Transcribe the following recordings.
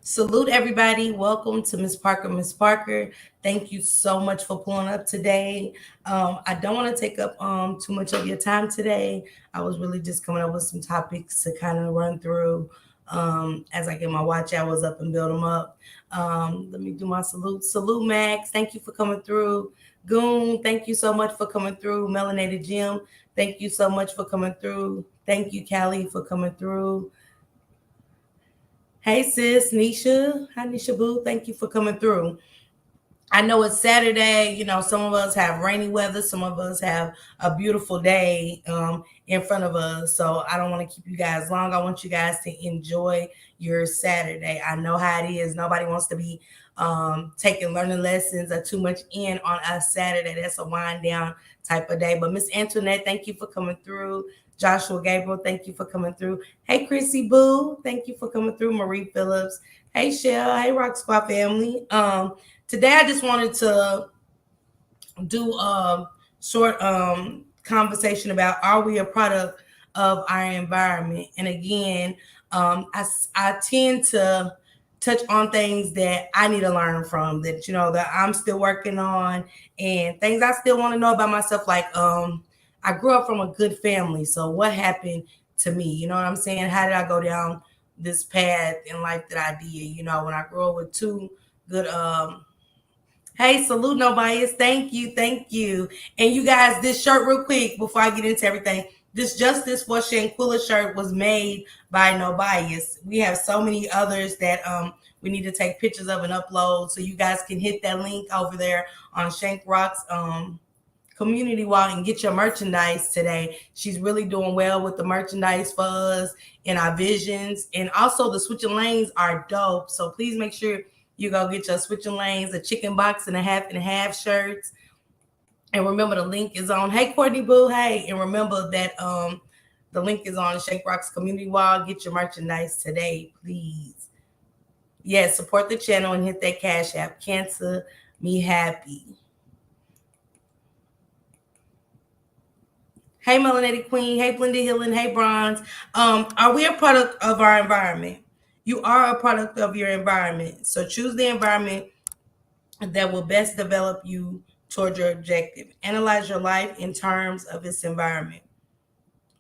Salute everybody. Welcome to Miss Parker. Miss Parker, thank you so much for pulling up today. I don't want to take up too much of your time today. I was really just coming up with some topics to kind of run through as I get my watch hours up and build them up. Let me do my salute. Salute Max. Thank you for coming through. Goon, thank you so much for coming through. Melanated Jim, thank you so much for coming through. Thank you, Callie, for coming through. Hey sis, Nisha. Hi Nisha Boo. Thank you for coming through. I know it's Saturday. You know, some of us have rainy weather, some of us have a beautiful day in front of us. So I don't want to keep you guys long. I want you guys to enjoy your Saturday. I know how it is. Nobody wants to be taking learning lessons or too much in on a Saturday. That's a wind down type of day. But Miss Antoinette, thank you for coming through. Joshua Gabriel, thank you for coming through. Hey, Chrissy Boo, thank you for coming through. Marie Phillips. Hey, Shell. Hey, Rock Squad family. Today I just wanted to do a short conversation about are we a product of our environment? And again, I tend to touch on things that I need to learn from that that I'm still working on and things I still want to know about myself. Like I grew up from a good family, so what happened to me? You know what I'm saying? How did I go down this path in life that I did? When I grew up with two good Hey, salute no bias. Thank you, thank you. And you guys, this shirt real quick before I get into everything. This Justice for Shanquilla shirt was made by No Bias. We have so many others that we need to take pictures of and upload. So you guys can hit that link over there on Shank Rock's community wall and get your merchandise today. She's really doing well with the merchandise for us and our visions. And also the switching lanes are dope. So please make sure you go get your switching lanes, a chicken box and a half shirts. And remember the link is on. Hey Courtney Boo, hey. And remember that the link is on Shake Rock's community wall. Get your merchandise today, please. Yes, support the channel and hit that cash app. Cancer me happy. Hey Melanated Queen, hey Blended Healing, hey Bronze. Are we a product of our environment? You are a product of your environment. So choose the environment that will best develop you toward your objective. Analyze your life in terms of its environment.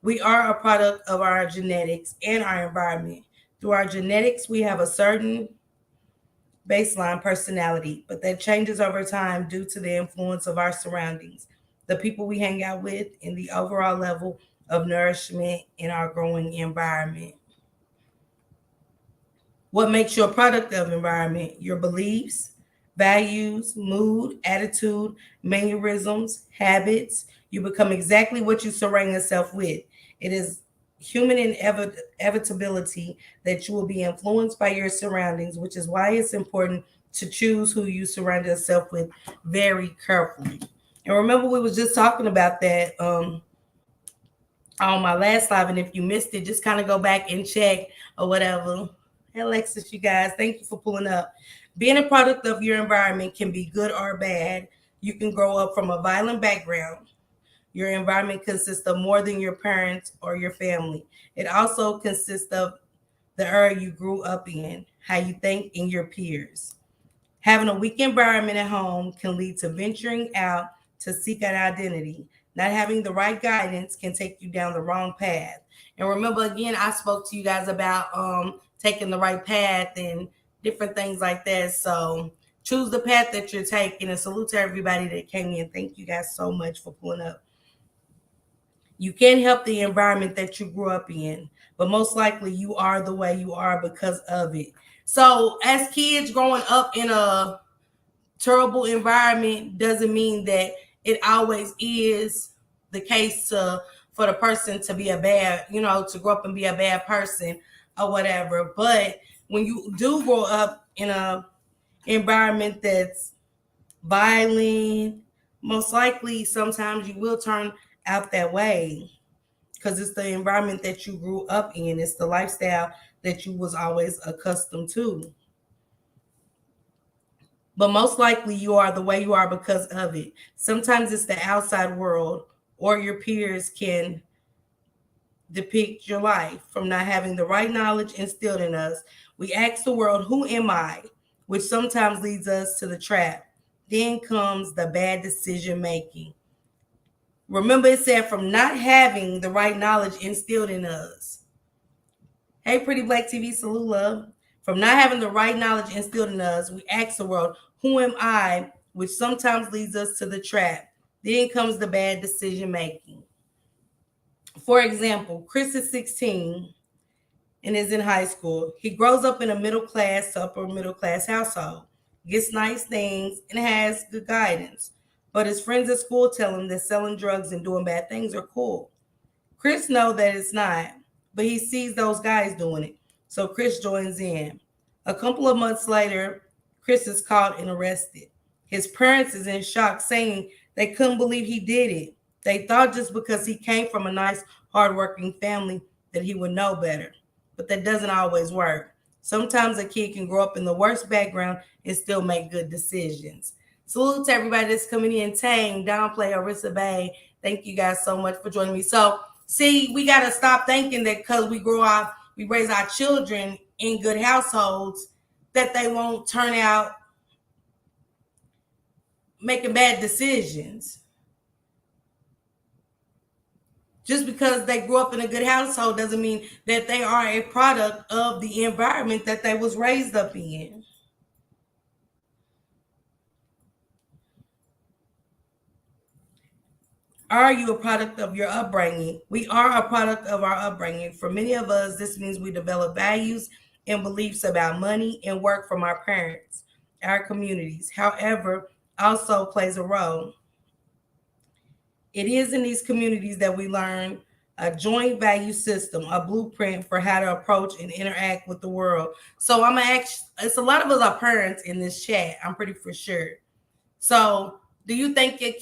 We are a product of our genetics and our environment. Through our genetics, we have a certain baseline personality, but that changes over time due to the influence of our surroundings, the people we hang out with, and the overall level of nourishment in our growing environment. What makes you a product of environment? Your beliefs, values, mood, attitude, mannerisms, habits. You become exactly what you surround yourself with. It is human inevitability that you will be influenced by your surroundings, which is why it's important to choose who you surround yourself with very carefully. And remember, we was just talking about that on my last live, and if you missed it, just kind of go back and check or whatever. Hey, Alexis, you guys, thank you for pulling up. Being a product of your environment can be good or bad. You can grow up from a violent background. Your environment consists of more than your parents or your family. It also consists of the area you grew up in, how you think, and your peers. Having a weak environment at home can lead to venturing out to seek an identity. Not having the right guidance can take you down the wrong path. And remember, again, I spoke to you guys about taking the right path and different things like that. So choose the path that you're taking. And salute to everybody that came in. Thank you guys so much for pulling up. You can't help the environment that you grew up in, but most likely you are the way you are because of it. So, as kids growing up in a terrible environment doesn't mean that it always is the case for the person to be a bad, to grow up and be a bad person or whatever. But when you do grow up in a environment that's violent, most likely sometimes you will turn out that way because it's the environment that you grew up in. It's the lifestyle that you was always accustomed to. But most likely you are the way you are because of it. Sometimes it's the outside world or your peers can depict your life. From not having the right knowledge instilled in us, we ask the world, "Who am I?" which sometimes leads us to the trap. Then comes the bad decision making. Remember, it said from not having the right knowledge instilled in us. Hey, Pretty Black TV, salute love. From not having the right knowledge instilled in us, we ask the world, "Who am I?" which sometimes leads us to the trap. Then comes the bad decision making. For example, Chris is 16 and is in high school. He grows up in a middle class to upper middle class household, gets nice things, and has good guidance. But his friends at school tell him that selling drugs and doing bad things are cool. Chris knows that it's not, but he sees those guys doing it. So Chris joins in. A couple of months later, Chris is caught and arrested. His parents is in shock, saying they couldn't believe he did it. They thought just because he came from a nice, hardworking family that he would know better. But that doesn't always work. Sometimes a kid can grow up in the worst background and still make good decisions. Salute to everybody that's coming in. Tang, Downplay, Arissa Bay. Thank you guys so much for joining me. So, see, we got to stop thinking that because we grow up, we raise our children in good households, that they won't turn out making bad decisions. Just because they grew up in a good household doesn't mean that they are a product of the environment that they was raised up in. Are you a product of your upbringing? We are a product of our upbringing. For many of us, this means we develop values and beliefs about money and work from our parents, our communities. However, also plays a role. It is in these communities that we learn a joint value system, a blueprint for how to approach and interact with the world. So I'm gonna ask. It's a lot of us are parents in this chat. I'm pretty for sure. So, do you think your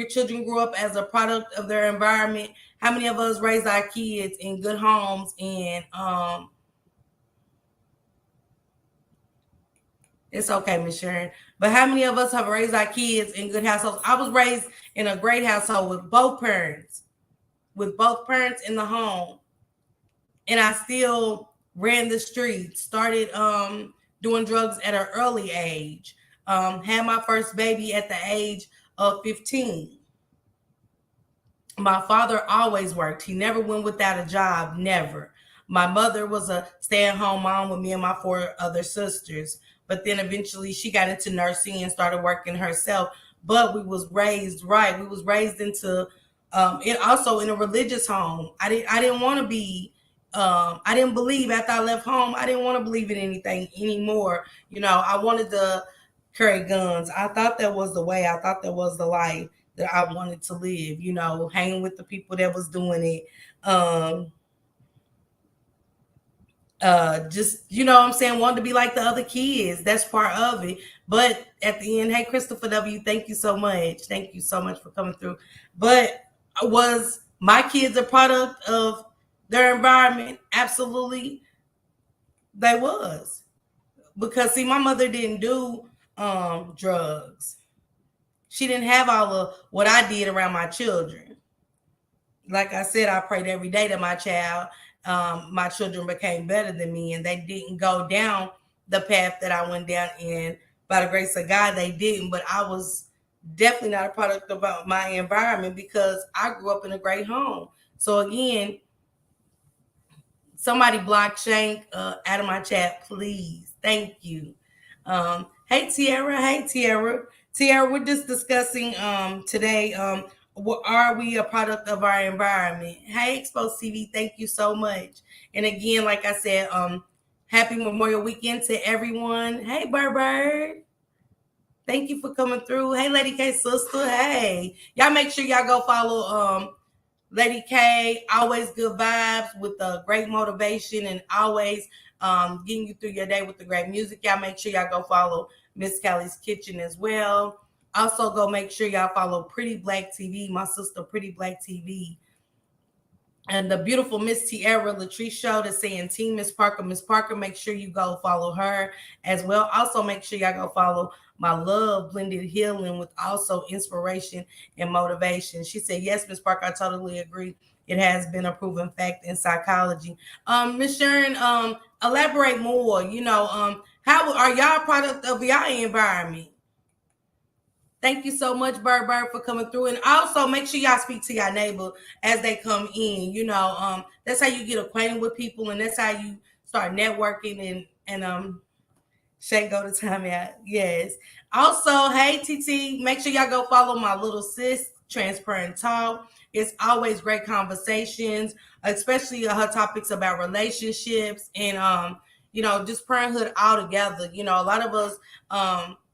children grew up as a product of their environment? How many of us raised our kids in good homes and it's okay, Miss Sharon. But how many of us have raised our kids in good households? I was raised in a great household with both parents in the home, and I still ran the streets. Started doing drugs at an early age. Had my first baby at the age of 15. My father always worked. He never went without a job, never. My mother was a stay-at-home mom with me and my four other sisters. But then eventually she got into nursing and started working herself. But we was raised right. We was raised into it also in a religious home. I didn't want to be I didn't believe after I left home. I didn't want to believe in anything anymore. I wanted to carry guns. I thought that was the way. I thought that was the life that I wanted to live, hanging with the people that was doing it. Just what I'm saying, wanted to be like the other kids. That's part of it. But at the end, hey Christopher W, thank you so much. Thank you so much for coming through. But was my kids a product of their environment? Absolutely, they was. Because see, my mother didn't do drugs. She didn't have all of what I did around my children. Like I said, I prayed every day that my children became better than me, and they didn't go down the path that I went down in. By the grace of God, they didn't. But I was definitely not a product of my environment because I grew up in a great home. So again, somebody block Shank out of my chat, please. Thank you. Hey Tiara. Hey Tiara. Tiara, we're just discussing today. Are we a product of our environment? Hey Exposed TV, thank you so much. And again, like I said, happy Memorial Weekend to everyone. Hey Bird. Thank you for coming through. Hey Lady K sister. Hey. Y'all make sure y'all go follow Lady K, always good vibes with great motivation and always getting you through your day with the great music. Y'all make sure y'all go follow Miss Callie's Kitchen as well. Also, go make sure y'all follow Pretty Black TV, my sister Pretty Black TV. And the beautiful Miss Tiara Latrice show that's saying Team Miss Parker. Miss Parker, make sure you go follow her as well. Also, make sure y'all go follow my love blended healing with also inspiration and motivation. She said, yes, Miss Parker, I totally agree. it has been a proven fact in psychology. Miss Sharon, elaborate more. How are y'all a product of y'all environment? Thank you so much, Bird, for coming through. And also make sure y'all speak to y'all neighbor as they come in. That's how you get acquainted with people, and that's how you start networking and Shay go to time out. Yes. Also, hey TT, make sure y'all go follow my little sis, Transparent Talk. It's always great conversations, especially her topics about relationships and just parenthood all together. A lot of us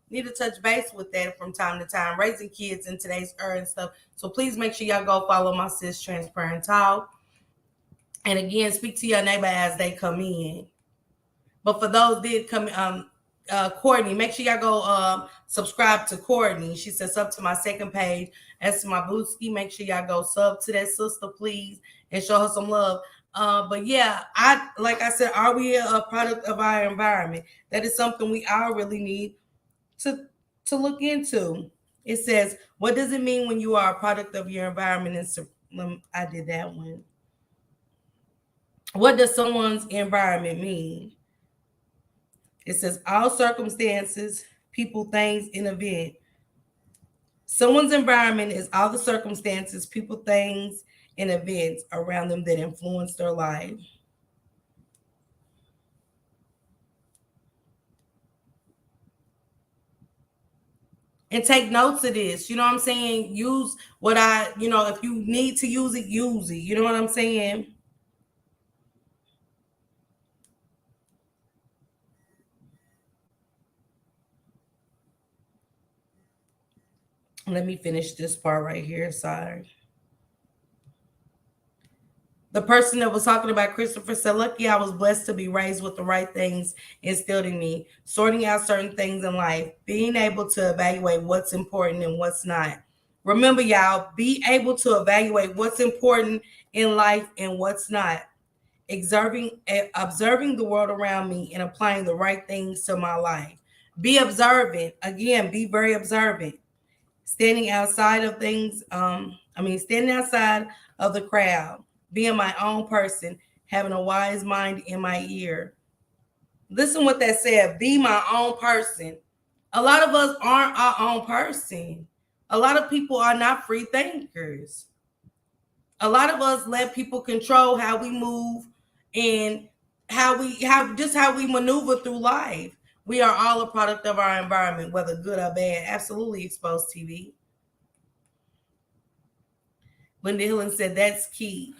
need to touch base with that from time to time, raising kids in today's era and stuff. So please make sure y'all go follow my sis, Transparent Talk. And again, speak to your neighbor as they come in. But for those did come, Courtney, make sure y'all go subscribe to Courtney. She said sub to my second page. As to my Booski, make sure y'all go sub to that sister, please, and show her some love. But yeah, like I said, are we a product of our environment? That is something we all really need to look into. It says, what does it mean when you are a product of your environment? And I did that one. What does someone's environment mean? It says all circumstances, people, things, and event. Someone's environment is all the circumstances, people, things, and events around them that influence their life. And take notes of this. You know what I'm saying? Use if you need to use it, use it. You know what I'm saying? Let me finish this part right here. Sorry. The person that was talking about Christopher said, lucky I was blessed to be raised with the right things instilled in me, sorting out certain things in life, being able to evaluate what's important and what's not. Remember, y'all, be able to evaluate what's important in life and what's not. Observing the world around me and applying the right things to my life. Be observant. Again, be very observant. Standing outside of things, standing outside of the crowd, being my own person, having a wise mind in my ear. Listen what that said, be my own person. A lot of us aren't our own person. A lot of people are not free thinkers. A lot of us let people control how we move and how we maneuver through life. We are all a product of our environment, whether good or bad. Absolutely, Exposed TV. Linda Hillen said that's key.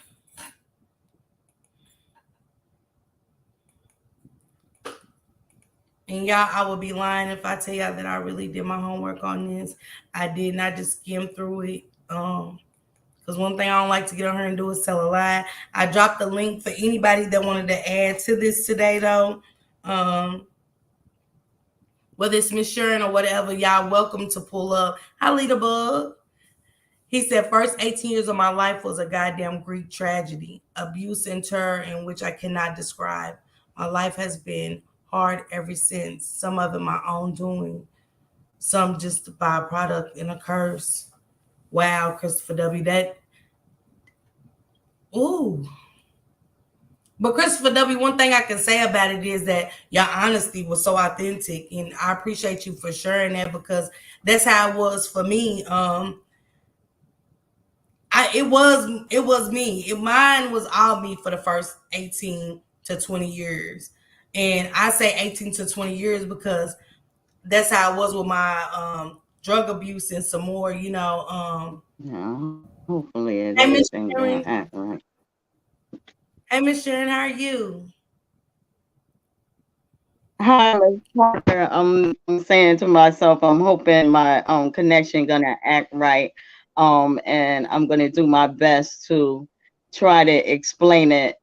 And y'all, I would be lying if I tell y'all that I really did my homework on this. I did not just skim through it. Because one thing I don't like to get on here and do is tell a lie. I dropped the link for anybody that wanted to add to this today, though. Whether it's Miss Sharon or whatever, y'all welcome to pull up. Hi, Leader Bug. He said, first 18 years of my life was a goddamn Greek tragedy, abuse and terror in which I cannot describe. My life has been hard ever since, some of it my own doing, some just a byproduct and a curse. Wow, Christopher W. Ooh. But Christopher W., one thing I can say about it is that your honesty was so authentic, and I appreciate you for sharing that because that's how it was for me. It was me. Mine was all me for the first 18 to 20 years. And I say 18 to 20 years because that's how it was with my drug abuse and some more, Yeah, hopefully Hey Miss everything gonna Sharon. act right. Hey Miss Sharon, how are you? Hi, Miss Parker. I'm saying to myself, I'm hoping my connection gonna act right. And I'm gonna do my best to try to explain it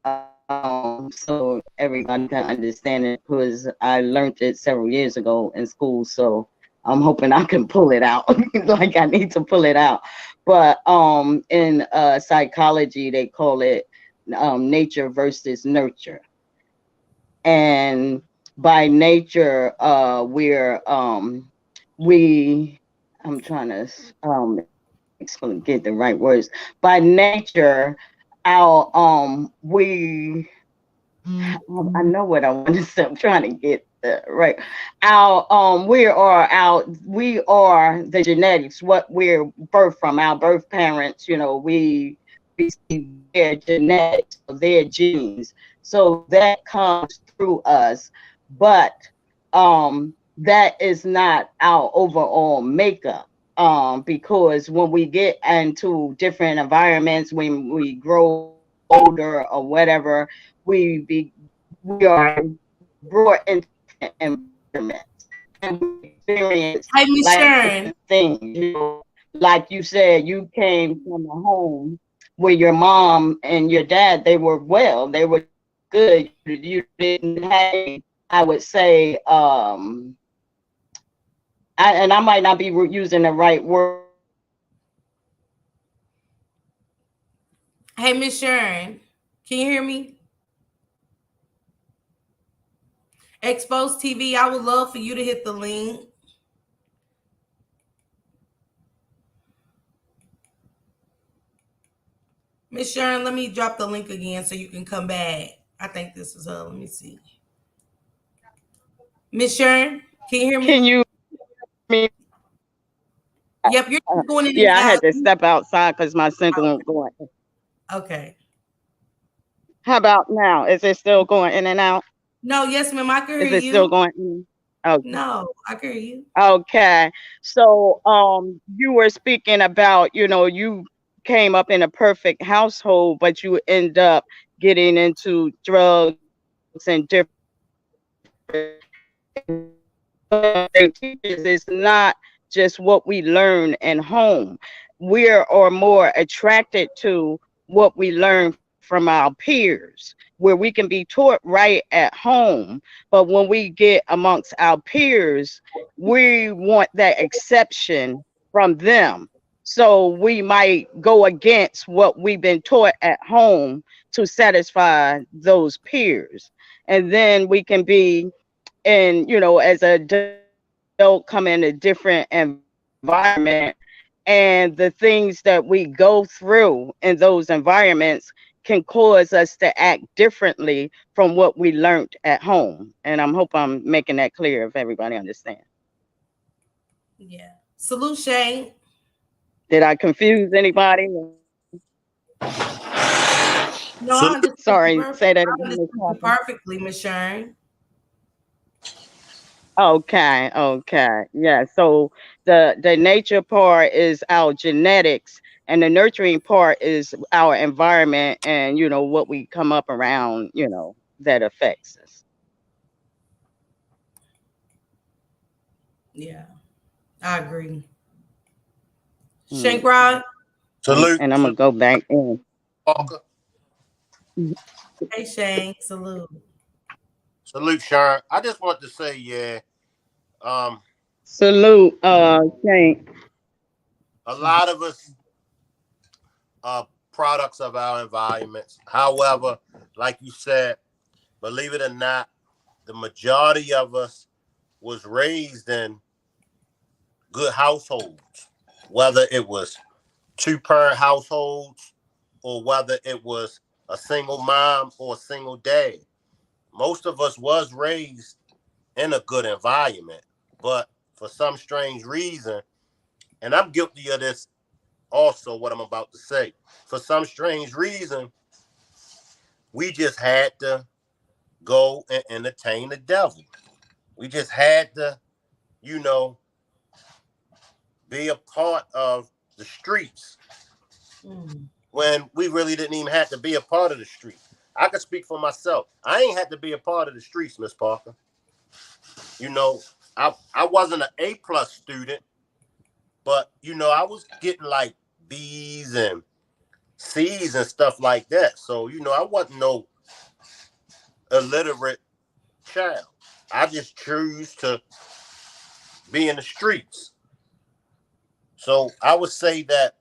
so everybody can understand it because I learned it several years ago in school. So I'm hoping I can pull it out like I need to pull it out. But in psychology, they call it nature versus nurture. And by nature we I'm trying to get the right words. By nature, our we I know what I want to say. I'm trying to get the right. Our we are the genetics, what we're birthed from, our birth parents, we receive their genetics or their genes. So that comes through us. But that is not our overall makeup. Because when we get into different environments, when we grow older or whatever, we be we are brought into different environments and we experience Hey, Miss like Sharon. different things. Like you said, you came from a home where your mom and your dad, they were well, they were good. You didn't have any, I would say, and I might not be using the right word, but you didn't have Hey, Miss Sharon. Can you hear me? Expose TV, I would love for you to hit the link. Miss Sharon, let me drop the link again so you can come back. I think this is her. Let me see. Miss Sharon, can you hear can me? you me Yep, you're just going in and yeah, I out. had to step outside because my signal going. Okay. How about now? Is it still going in and out? No, yes, ma'am. I can hear Is it still you. going in? Okay. No, I can hear you. Okay. So you were speaking about, you came up in a perfect household, but you end up getting into drugs and different things. What they teach us is not just what we learn in home. We are more attracted to what we learn from our peers, where we can be taught right at home, but when we get amongst our peers, we want that exception from them. So we might go against what we've been taught at home to satisfy those peers. And then we can be and as an adult come in a different environment, and the things that we go through in those environments can cause us to act differently from what we learned at home. And I hope I'm making that clear if everybody understands. Yeah. Salute, Shane. Did I confuse anybody? No, I Salute, understood you Sorry, perfectly. say that I again, Ms. understood you Parker. perfectly, Miss Sharon. Okay, okay. Yeah. So the nature part is our genetics and the nurturing part is our environment and what we come up around, that affects us. Yeah, I agree. Mm. Shankrod. salute, And I'm gonna salute, go back in. Parker. Hey, Shane. Salute. Salute, Sharon. I just want to say, yeah, um, Salute, Shank. a lot of us are products of our environments. However, like you said, believe it or not, the majority of us was raised in good households, whether it was two-parent households or whether it was a single mom or a single dad. Most of us was raised in a good environment. But for some strange reason, and I'm guilty of this also, what I'm about to say, for some strange reason, we just had to go and entertain the devil. We just had to, you know, be a part of the streets Mm. when we really didn't even have to be a part of the street. I can speak for myself. I ain't had to be a part of the streets, Miss Parker. You know, I wasn't an A+ student, but I was getting like B's and C's and stuff like that. So, I wasn't no illiterate child. I just choose to be in the streets. So I would say that,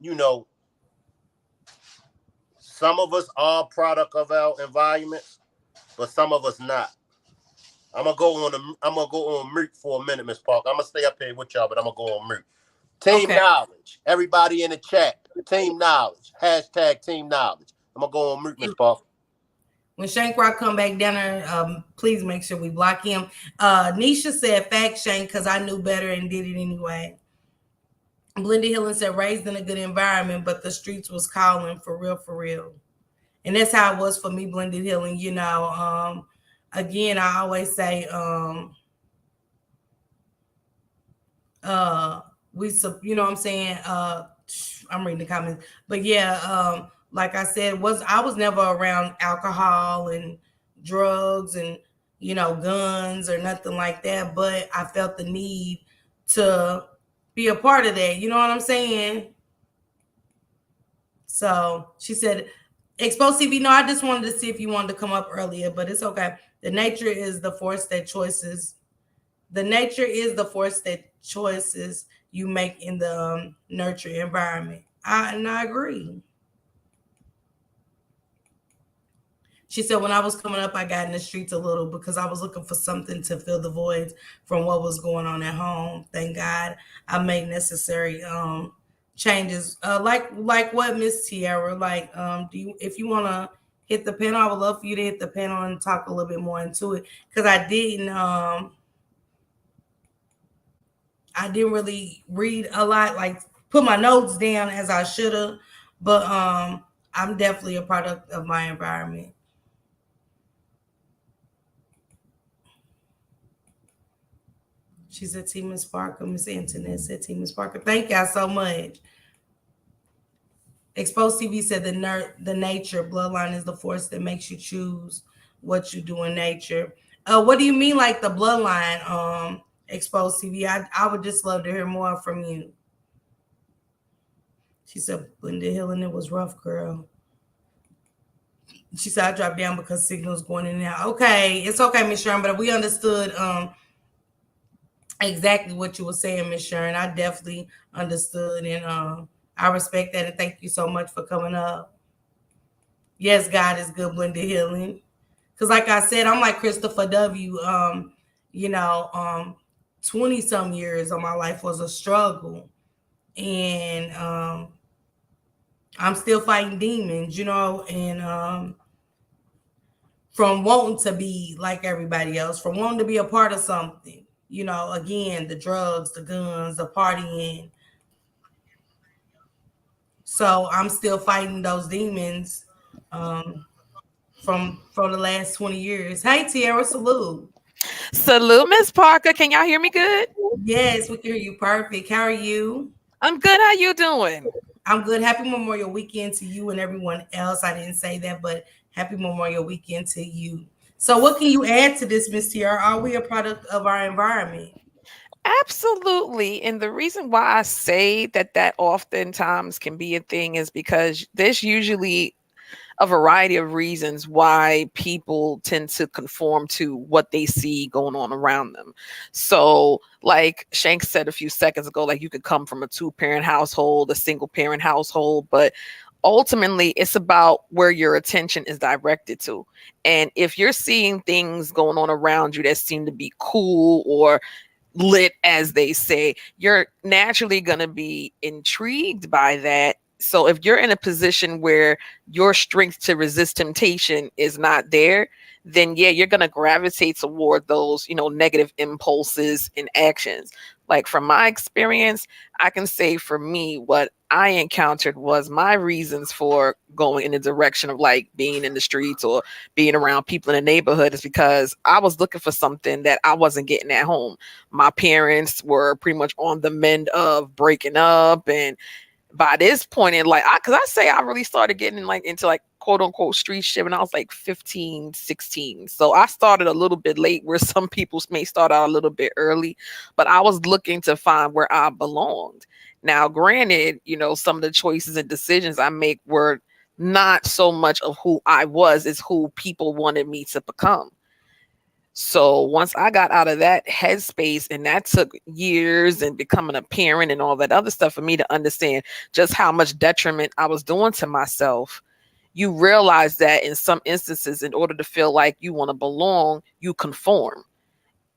some of us are product of our environments, but some of us not. I'm gonna go on mute for a minute, Miss Park. I'm gonna stay up here with y'all, but I'm gonna go on mute. Team Okay. knowledge. Everybody in the chat. Team knowledge. Hashtag team knowledge. I'm gonna go on mute, Miss Parker. When Shank Rock come back down there, please make sure we block him. Nisha said, fact, Shank, because I knew better and did it anyway. Blended Hillen said, raised in a good environment, but the streets was calling for real, for real. And that's how it was for me, Blended Hillen. You know, again, I always say, you know what I'm saying? I'm reading the comments, but yeah, like I said, I was never around alcohol and drugs and, you know, guns or nothing like that, but I felt the need to be a part of that. You know what I'm saying? So she said, Exposed TV. No, I just wanted to see if you wanted to come up earlier, but it's okay. The nature is the force that choices. The nature is the force that choices you make in the nurture environment. I agree. She said, when I was coming up, I got in the streets a little because I was looking for something to fill the voids from what was going on at home. Thank God I made necessary changes. Like what, Miss Tiara? Like, if you want to hit the panel, I would love for you to hit the panel and talk a little bit more into it, because I didn't really read a lot, like put my notes down as I should have, but I'm definitely a product of my environment. She said, T. Miss Parker. Miss Antoinette said, T. Miss Parker. Thank y'all so much. Exposed TV said, the nature bloodline is the force that makes you choose what you do in nature. What do you mean, like the bloodline? Exposed TV. I would just love to hear more from you. She said, Blended Hill, and it was rough, girl. She said, I dropped down because signals going in and out. Okay, it's okay, Miss Sharon, but we understood exactly what you were saying, Miss Sharon. I definitely understood, and I respect that, and thank you so much for coming up. Yes, God is good, Blended Healing. Because like I said, I'm like Christopher W. 20 some years of my life was a struggle. And I'm still fighting demons, and from wanting to be like everybody else, from wanting to be a part of something. Again, the drugs, the guns, the partying. So I'm still fighting those demons from the last 20 years. Hey, Tiara, salute. Salute, Miss Parker. Can y'all hear me good? Yes, we can hear you perfect. How are you? I'm good. How you doing? I'm good. Happy Memorial Weekend to you and everyone else. I didn't say that, but happy Memorial Weekend to you. So what can you add to this, Miss Tiara? Are we a product of our environment? Absolutely. And the reason why I say that oftentimes can be a thing is because there's usually a variety of reasons why people tend to conform to what they see going on around them. So, like Shank said a few seconds ago, like you could come from a 2-parent household, a single parent household, but ultimately it's about where your attention is directed to. And if you're seeing things going on around you that seem to be cool or lit, as they say, you're naturally going to be intrigued by that. So if you're in a position where your strength to resist temptation is not there, then yeah, you're going to gravitate toward those, negative impulses and actions. Like from my experience, I can say for me, what I encountered was my reasons for going in the direction of like being in the streets or being around people in the neighborhood is because I was looking for something that I wasn't getting at home. My parents were pretty much on the mend of breaking up, and by this point in like, because I say I really started getting like into like quote unquote street shit when I was like 15, 16. So I started a little bit late where some people may start out a little bit early, but I was looking to find where I belonged. Now, granted, some of the choices and decisions I make were not so much of who I was, it's who people wanted me to become. So once I got out of that headspace, and that took years and becoming a parent and all that other stuff for me to understand just how much detriment I was doing to myself, you realize that in some instances, in order to feel like you want to belong, you conform.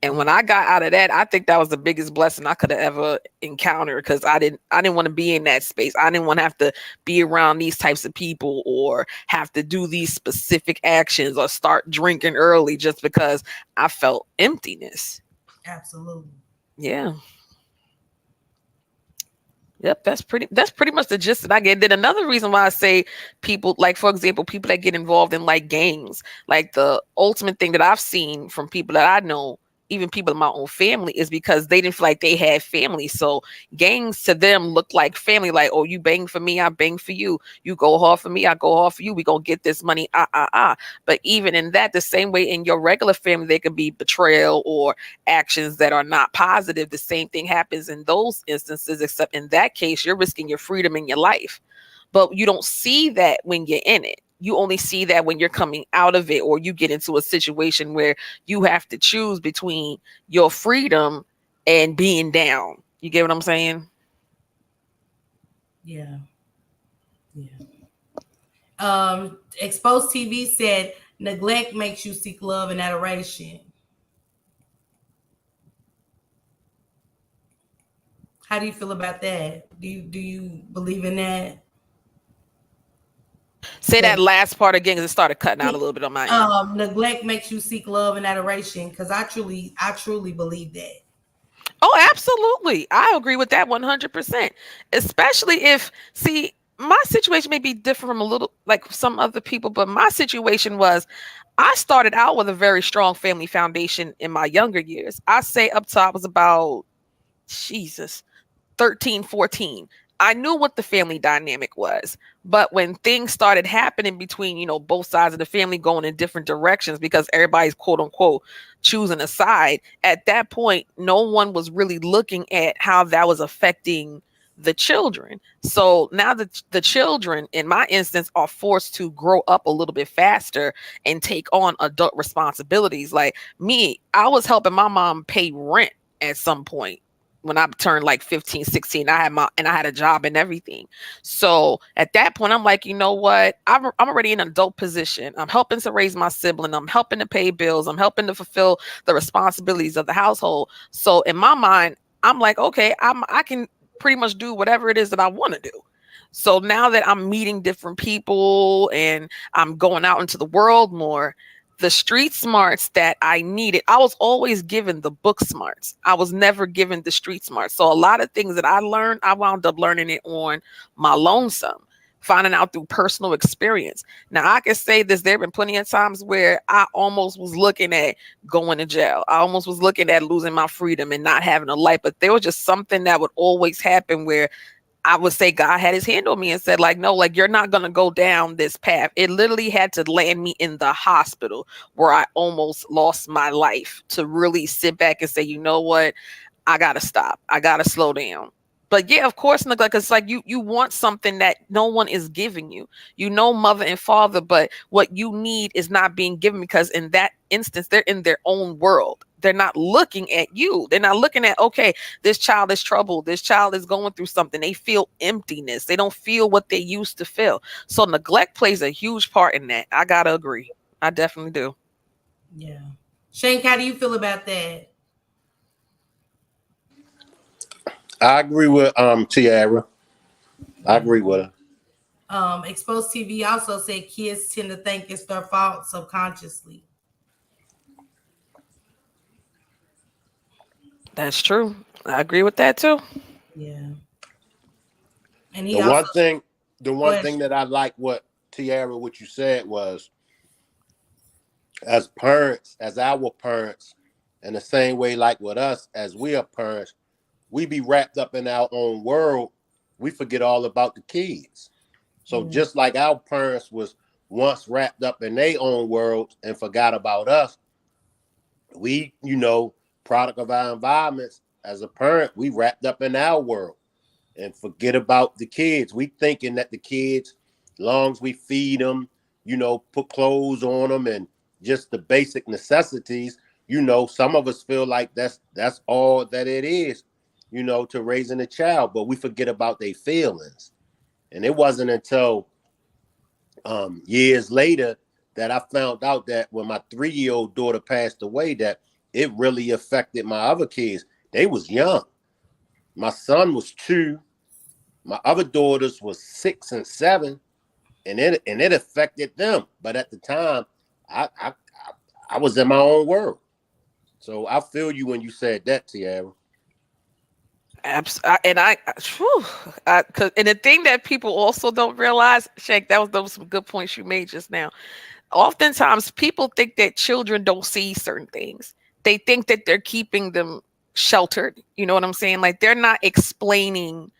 And when I got out of that, I think that was the biggest blessing I could have ever encountered, because I didn't want to be in that space. I didn't want to have to be around these types of people or have to do these specific actions or start drinking early just because I felt emptiness. Absolutely. Yeah. Yep, that's pretty much the gist that I get. Then another reason why I say people, like for example, people that get involved in like gangs, like the ultimate thing that I've seen from people that I know, even people in my own family, is because they didn't feel like they had family. So gangs to them look like family, like, oh, you bang for me, I bang for you. You go hard for me, I go hard for you. We gonna get this money, But even in that, the same way in your regular family, there could be betrayal or actions that are not positive. The same thing happens in those instances, except in that case, you're risking your freedom and your life. But you don't see that when you're in it. You only see that when you're coming out of it, or you get into a situation where you have to choose between your freedom and being down. You get what I'm saying? Yeah. Yeah. Exposed TV said neglect makes you seek love and adoration. How do you feel about that? Do you believe in that? Say That that last part again, because it started cutting out a little bit on my end. neglect makes you seek love and adoration, because I truly believe that. Oh, absolutely. I agree with that 100%. Especially if, see, my situation may be different from a little like some other people, but my situation was I started out with a very strong family foundation in my younger years. I say up top was about Jesus 13, 14. I knew what the family dynamic was. But when things started happening between, both sides of the family going in different directions because everybody's quote unquote choosing a side, at that point, no one was really looking at how that was affecting the children. So now the children, in my instance, are forced to grow up a little bit faster and take on adult responsibilities. Like me, I was helping my mom pay rent at some point when I turned like 15, 16. I had a job and everything. So at that point, I'm like, you know what? I'm already in an adult position. I'm helping to raise my sibling. I'm helping to pay bills. I'm helping to fulfill the responsibilities of the household. So in my mind, I'm like, okay, I can pretty much do whatever it is that I want to do. So now that I'm meeting different people and I'm going out into the world more, the street smarts that I needed, I was always given the book smarts. I was never given the street smarts. So a lot of things that I learned, I wound up learning it on my lonesome, finding out through personal experience. Now I can say this, there have been plenty of times where I almost was looking at going to jail. I almost was looking at losing my freedom and not having a life. But there was just something that would always happen where I would say God had his hand on me and said, like, no, like, you're not going to go down this path. It literally had to land me in the hospital where I almost lost my life to really sit back and say, you know what? I got to stop. I got to slow down. But yeah, of course, neglect. It's like you want something that no one is giving you. Mother and father, but what you need is not being given, because in that instance, they're in their own world. They're not looking at you. They're not looking at, okay, this child is troubled. This child is going through something. They feel emptiness. They don't feel what they used to feel. So neglect plays a huge part in that. I gotta agree. I definitely do. Yeah. Shank, how do you feel about that? I agree with Tiara. I agree with her. Exposed TV also said kids tend to think it's their fault subconsciously. That's true. I agree with that too. Yeah. And The he also one thing, the go one ahead. thing that I like what Tiara, what you said was, as parents, as our parents, in the same way like with us, as we are parents, we be wrapped up in our own world. We forget all about the kids. So Mm, just like our parents was once wrapped up in their own world and forgot about us, we, product of our environments, as a parent, we wrapped up in our world and forget about the kids. We thinking that the kids, long as we feed them, put clothes on them and just the basic necessities, some of us feel like that's all that it is, to raising a child, but we forget about their feelings. And it wasn't until years later that I found out that when my 3-year-old daughter passed away, that it really affected my other kids. They was young. My son was 2. My other daughters was 6 and 7, and it affected them. But at the time, I was in my own world. So I feel you when you said that, Tiara. And and the thing that people also don't realize, Shank, those were some good points you made just now. Oftentimes, people think that children don't see certain things. They think that they're keeping them sheltered. You know what I'm saying? Like they're not explaining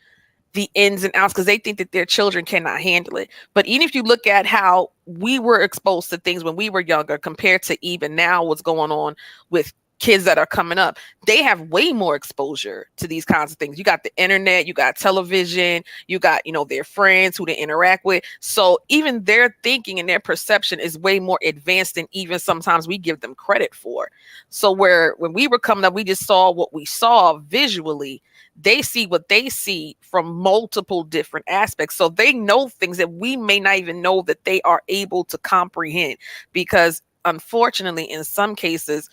the ins and outs because they think that their children cannot handle it. But even if you look at how we were exposed to things when we were younger compared to even now what's going on with kids that are coming up, they have way more exposure to these kinds of things. You got the internet, you got television, you got, their friends who they interact with. So even their thinking and their perception is way more advanced than even sometimes we give them credit for. So when we were coming up, we just saw what we saw visually. They see what they see from multiple different aspects. So they know things that we may not even know that they are able to comprehend, because unfortunately, in some cases,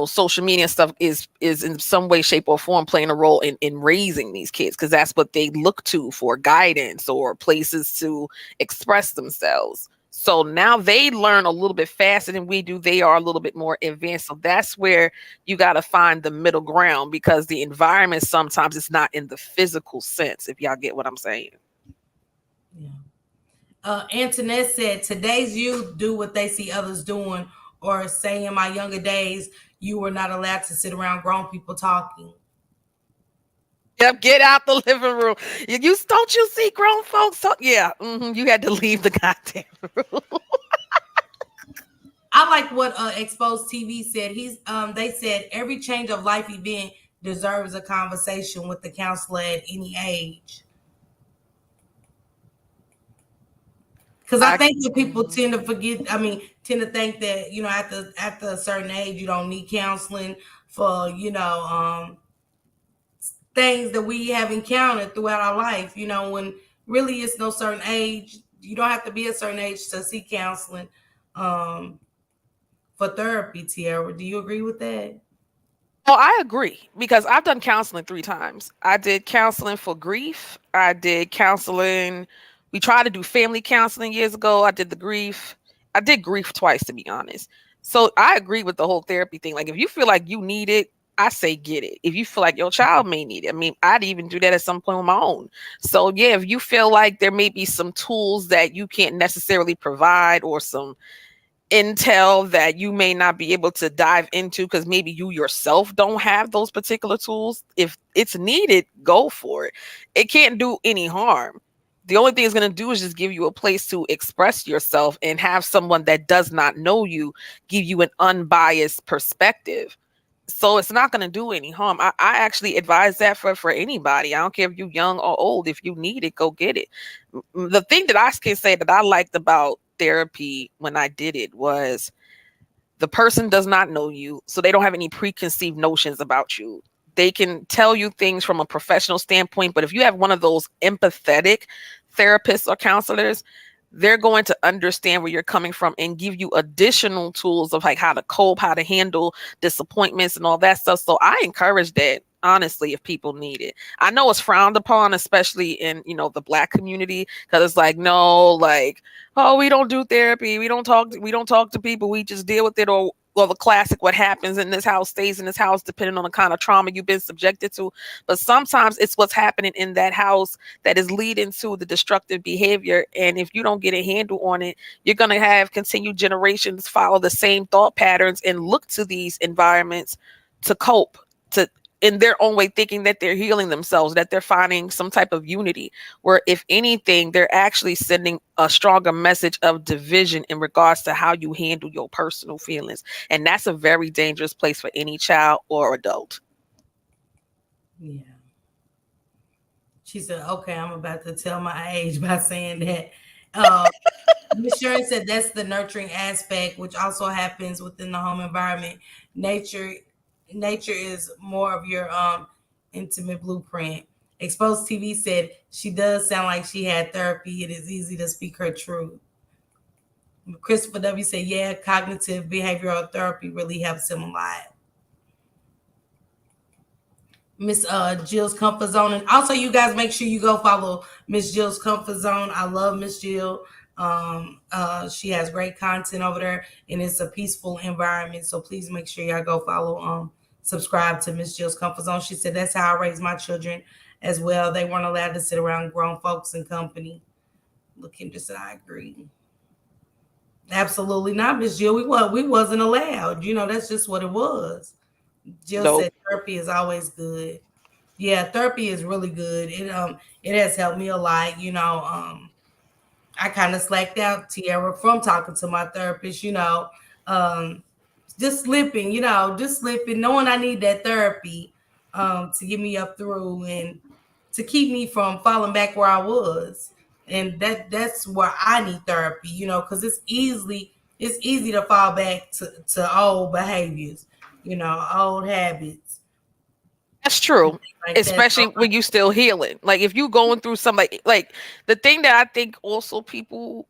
social media stuff is in some way, shape, or form playing a role in raising these kids, because that's what they look to for guidance or places to express themselves. So now they learn a little bit faster than we do. They are a little bit more advanced. So that's where you got to find the middle ground, because the environment sometimes is not in the physical sense, if y'all get what I'm saying. Yeah. Antoinette said, today's youth do what they see others doing, or say in my younger days, you were not allowed to sit around grown people talking. Yep, get out the living room. Don't you see grown folks talk? Yeah, you had to leave the goddamn room. I like what Exposed TV said. They said every change of life event deserves a conversation with the counselor at any age. Because I think that people tend to forget. Tend to think that after a certain age, you don't need counseling for things that we have encountered throughout our life. When really it's no certain age. You don't have to be a certain age to seek counseling for therapy. Tiara, do you agree with that? Oh, I agree, because I've done counseling 3 times. I did counseling for grief. I did counseling. We tried to do family counseling years ago. I did the grief. I did grief twice, to be honest. So I agree with the whole therapy thing. Like if you feel like you need it, I say get it. If you feel like your child may need it, I'd even do that at some point on my own. So yeah, if you feel like there may be some tools that you can't necessarily provide, or some intel that you may not be able to dive into because maybe you yourself don't have those particular tools, if it's needed, go for it. It can't do any harm. The only thing it's going to do is just give you a place to express yourself and have someone that does not know you give you an unbiased perspective. So it's not going to do any harm. I actually advise that for anybody. I don't care if you're young or old. If you need it, go get it. The thing that I can say that I liked about therapy when I did it was the person does not know you, so they don't have any preconceived notions about you. They can tell you things from a professional standpoint, but if you have one of those empathetic therapists or counselors, they're going to understand where you're coming from and give you additional tools of like how to cope, how to handle disappointments and all that stuff. So I encourage that, honestly, if people need it. I know it's frowned upon, especially in, the Black community, because it's like, no, like, oh, we don't do therapy. We don't talk to people. We just deal with it. Or well, the classic, what happens in this house stays in this house, depending on the kind of trauma you've been subjected to. But sometimes it's what's happening in that house that is leading to the destructive behavior. And if you don't get a handle on it, you're going to have continued generations follow the same thought patterns and look to these environments to cope, to in their own way, thinking that they're healing themselves, that they're finding some type of unity, where if anything, they're actually sending a stronger message of division in regards to how you handle your personal feelings. And that's a very dangerous place for any child or adult. Yeah. She said, okay, I'm about to tell my age by saying that. Ms. Sharon said that's the nurturing aspect, which also happens within the home environment. Nature is more of your intimate blueprint. Exposed TV said she does sound like she had therapy. It is easy to speak her truth. Christopher W said, yeah, cognitive behavioral therapy really helps him a lot. Miss Jill's Comfort Zone. And also, you guys make sure you go follow Miss Jill's Comfort Zone. I love Miss Jill. She has great content over there, and it's a peaceful environment. So please make sure y'all go follow, subscribe to Miss Jill's Comfort Zone. She said that's how I raised my children as well. They weren't allowed to sit around grown folks and company. Look, Kendra said I agree. Absolutely not, Miss Jill. We wasn't allowed. You know, that's just what it was. Jill Nope. said therapy is always good. Yeah, therapy is really good. It has helped me a lot. I kind of slacked out, Tiara, from talking to my therapist. Um, just slipping. Just slipping, knowing I need that therapy to get me up through and to keep me from falling back where I was. And that's where I need therapy. Because it's easy to fall back to old behaviors. Old habits, That's true. like that. Especially when you still healing. Like if you going through some like the thing that I think also people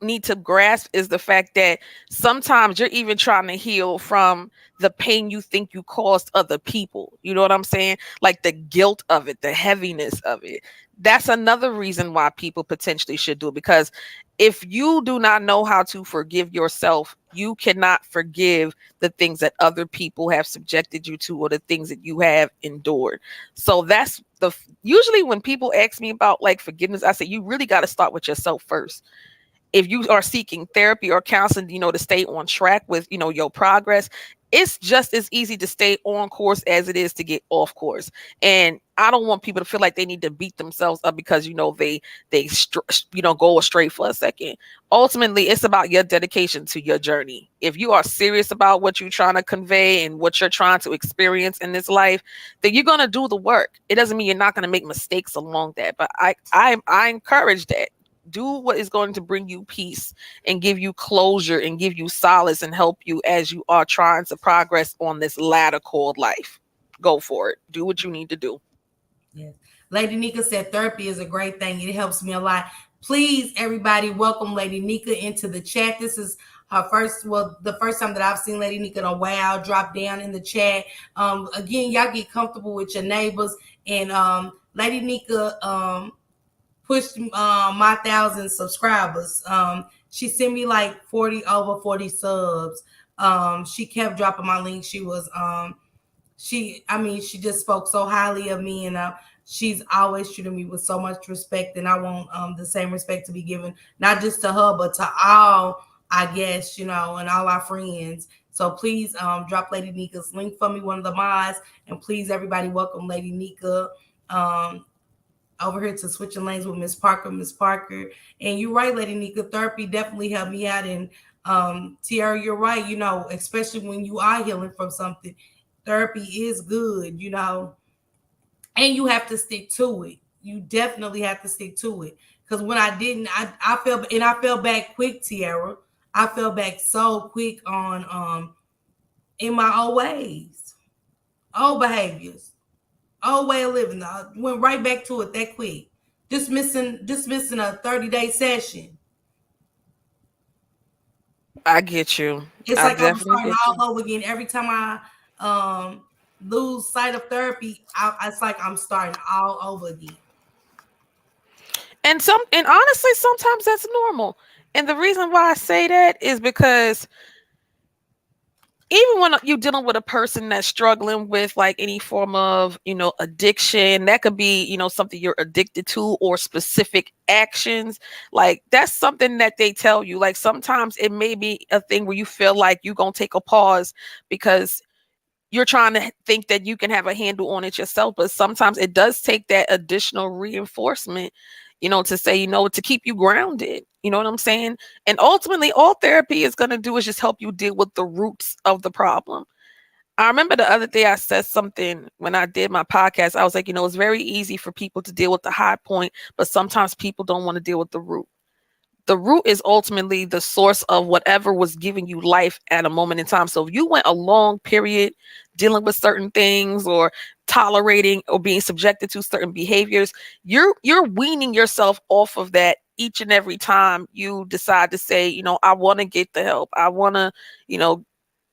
need to grasp is the fact that sometimes you're even trying to heal from the pain you think you caused other people. You know what I'm saying? Like the guilt of it, the heaviness of it. That's another reason why people potentially should do it, because if you do not know how to forgive yourself, you cannot forgive the things that other people have subjected you to or the things that you have endured. So that's usually when people ask me about like forgiveness, I say you really got to start with yourself first. If you are seeking therapy or counseling, to stay on track with, your progress, it's just as easy to stay on course as it is to get off course. And I don't want people to feel like they need to beat themselves up because, they go astray for a second. Ultimately, it's about your dedication to your journey. If you are serious about what you're trying to convey and what you're trying to experience in this life, then you're going to do the work. It doesn't mean you're not going to make mistakes along that, but I encourage that. Do what is going to bring you peace and give you closure and give you solace and help you as you are trying to progress on this ladder called life. Go for it. Do what you need to do. Yes. Lady Nika said therapy is a great thing. It helps me a lot. Please, everybody, welcome Lady Nika into the chat. This is the first time that I've seen Lady Nika in a while. Drop down in the chat. Again, y'all get comfortable with your neighbors. And Lady Nika pushed my 1,000 subscribers. She sent me like over 40 subs. She kept dropping my link. She just spoke so highly of me, and she's always treated me with so much respect, and I want the same respect to be given, not just to her, but to all, I guess, and all our friends. So please drop Lady Nika's link for me, one of the mods, and please, everybody, welcome Lady Nika over here to Switching Lanes with Miss Parker. Miss Parker, and you're right, Lady Nika, therapy definitely helped me out, and Tiara, you're right, especially when you are healing from something. Therapy is good, and you have to stick to it. You definitely have to stick to it. Because when I didn't, I fell back quick, Tiara. I fell back so quick on in my old ways, old behaviors, old way of living. I went right back to it that quick. Just missing a 30-day session. I get you. It's I like I'm definitely starting get you. all over again. Every time I lose sight of therapy, it's like I'm starting all over again. And honestly, sometimes that's normal. And the reason why I say that is because even when you're dealing with a person that's struggling with like any form of, addiction, that could be, something you're addicted to or specific actions. Like that's something that they tell you. Like sometimes it may be a thing where you feel like you're going to take a pause because you're trying to think that you can have a handle on it yourself. But sometimes it does take that additional reinforcement, to say, to keep you grounded. You know what I'm saying? And ultimately, all therapy is going to do is just help you deal with the roots of the problem. I remember the other day I said something when I did my podcast. I was like, it's very easy for people to deal with the high point, but sometimes people don't want to deal with the root. The root is ultimately the source of whatever was giving you life at a moment in time. So if you went a long period dealing with certain things or tolerating or being subjected to certain behaviors, you're weaning yourself off of that each and every time you decide to say, I want to get the help. I want to,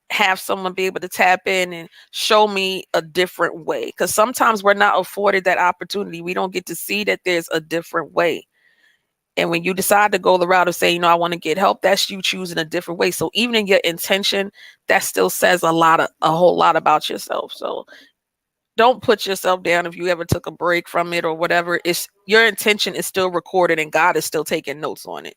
have someone be able to tap in and show me a different way, because sometimes we're not afforded that opportunity. We don't get to see that there's a different way. And when you decide to go the route of saying, I want to get help, that's you choosing a different way. So even in your intention, that still says a whole lot about yourself. So don't put yourself down if you ever took a break from it or whatever. It's your intention is still recorded and God is still taking notes on it.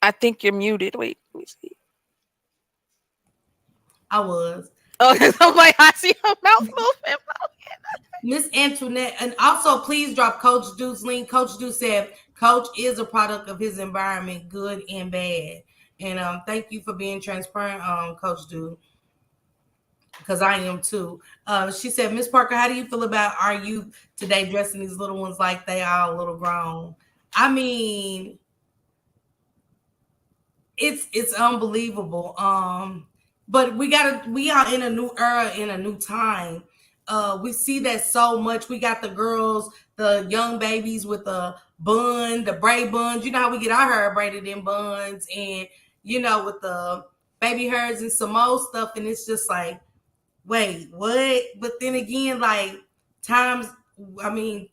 I think you're muted. Wait, let me see. I was. Oh, I'm like, I see her mouth moving. Miss Antoinette, and also please drop Coach Dude's link. Coach Dude said Coach is a product of his environment, good and bad. And thank you for being transparent, Coach Dude, because I am too. She said, Miss Parker, how do you feel about our youth today dressing these little ones like they are a little grown? I mean, it's unbelievable. But we are in a new era, in a new time. We see that so much. We got the girls, the young babies with the bun, the braid buns. You know how we get our hair braided in buns, and with the baby hairs and some more stuff, and it's just like, wait, what? But then again, like times, I mean,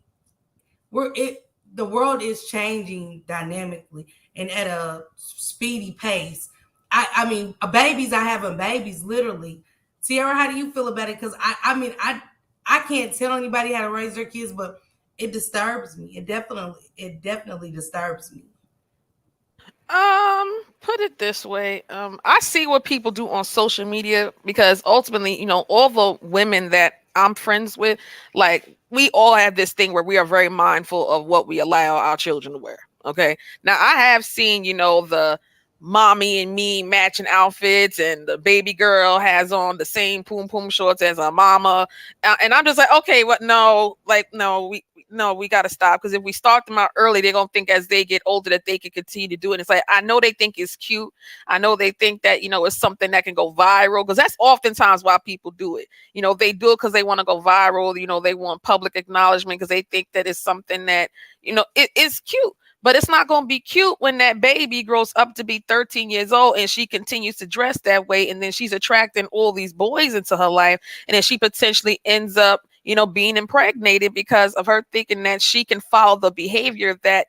the world is changing dynamically and at a speedy pace. I mean, babies are having babies literally. Sierra, how do you feel about it? Because I can't tell anybody how to raise their kids, but it disturbs me. It definitely disturbs me. Put it this way. I see what people do on social media, because ultimately, all the women that I'm friends with, like, we all have this thing where we are very mindful of what we allow our children to wear. Okay. Now I have seen, the mommy and me matching outfits, and the baby girl has on the same poom poom shorts as her mama. And I'm just like, okay, what? No, like, no, we got to stop, because if we start them out early, they're going to think as they get older that they can continue to do it. It's like, I know they think it's cute. I know they think that, it's something that can go viral, because that's oftentimes why people do it. They do it because they want to go viral. They want public acknowledgement because they think that it's something that, it is cute. But it's not going to be cute when that baby grows up to be 13 years old and she continues to dress that way. And then she's attracting all these boys into her life. And then she potentially ends up, being impregnated because of her thinking that she can follow the behavior that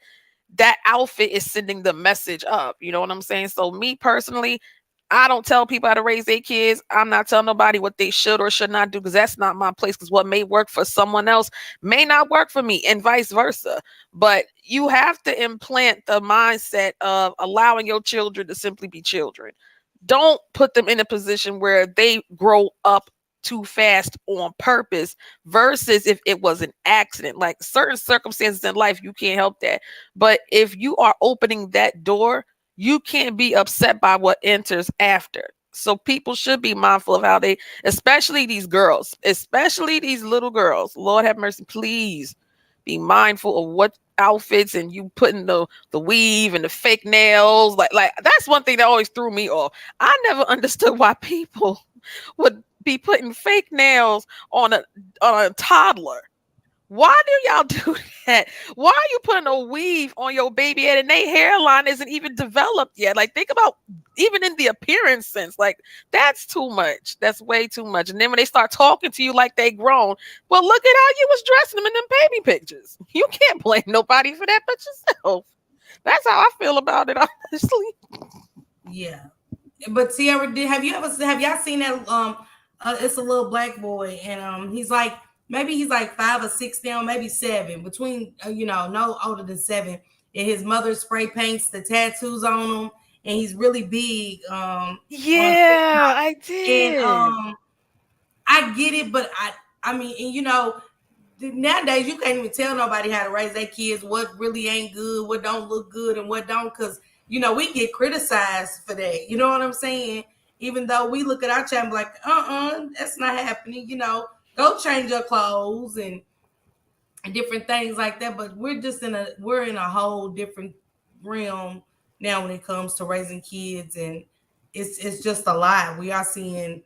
outfit is sending the message up. You know what I'm saying? So me personally, I don't tell people how to raise their kids. I'm not telling nobody what they should or should not do, because that's not my place. Because what may work for someone else may not work for me, and vice versa. But you have to implant the mindset of allowing your children to simply be children. Don't put them in a position where they grow up too fast on purpose, versus if it was an accident. Like, certain circumstances in life, you can't help that. But if you are opening that door, you can't be upset by what enters after. So people should be mindful of how they, especially these girls, especially these little girls. Lord have mercy, please be mindful of what outfits, and you putting the weave and the fake nails. Like that's one thing that always threw me off. I never understood why people would be putting fake nails on a toddler. Why do y'all do that? Why are you putting a weave on your baby head and their hairline isn't even developed yet? Like, think about even in the appearance sense. Like, that's too much. That's way too much. And then when they start talking to you like they grown, well, look at how you was dressing them in them baby pictures. You can't blame nobody for that but yourself. That's how I feel about it, honestly. Yeah. But Sierra, have y'all seen that? It's a little black boy, and he's like 5 or 6 now, maybe 7, between no older than 7. And his mother spray paints the tattoos on him, and he's really big on Yeah, TikTok. I And did. I get it, but I mean, and nowadays you can't even tell nobody how to raise their kids, what really ain't good, what don't look good, and what don't, because we get criticized for that. You know what I'm saying? Even though we look at our child like, that's not happening. Go change your clothes and different things like that. But we're in a whole different realm now when it comes to raising kids, and it's just a lot. We are seeing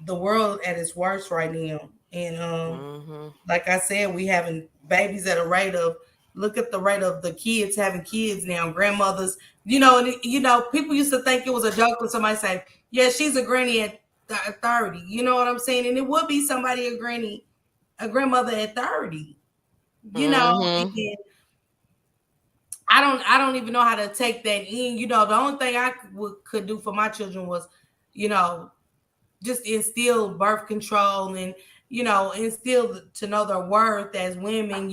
the world at its worst right now. And Mm-hmm. like I said, we having babies at a rate of, look at the rate of the kids having kids now, grandmothers. People used to think it was a joke when somebody say, "Yeah, she's a granny at 30." You know what I'm saying? And it would be somebody a granny, a grandmother at 30. Mm-hmm. And I don't even know how to take that in. The only thing I could do for my children was, you know, just instill birth control and instill to know their worth as women,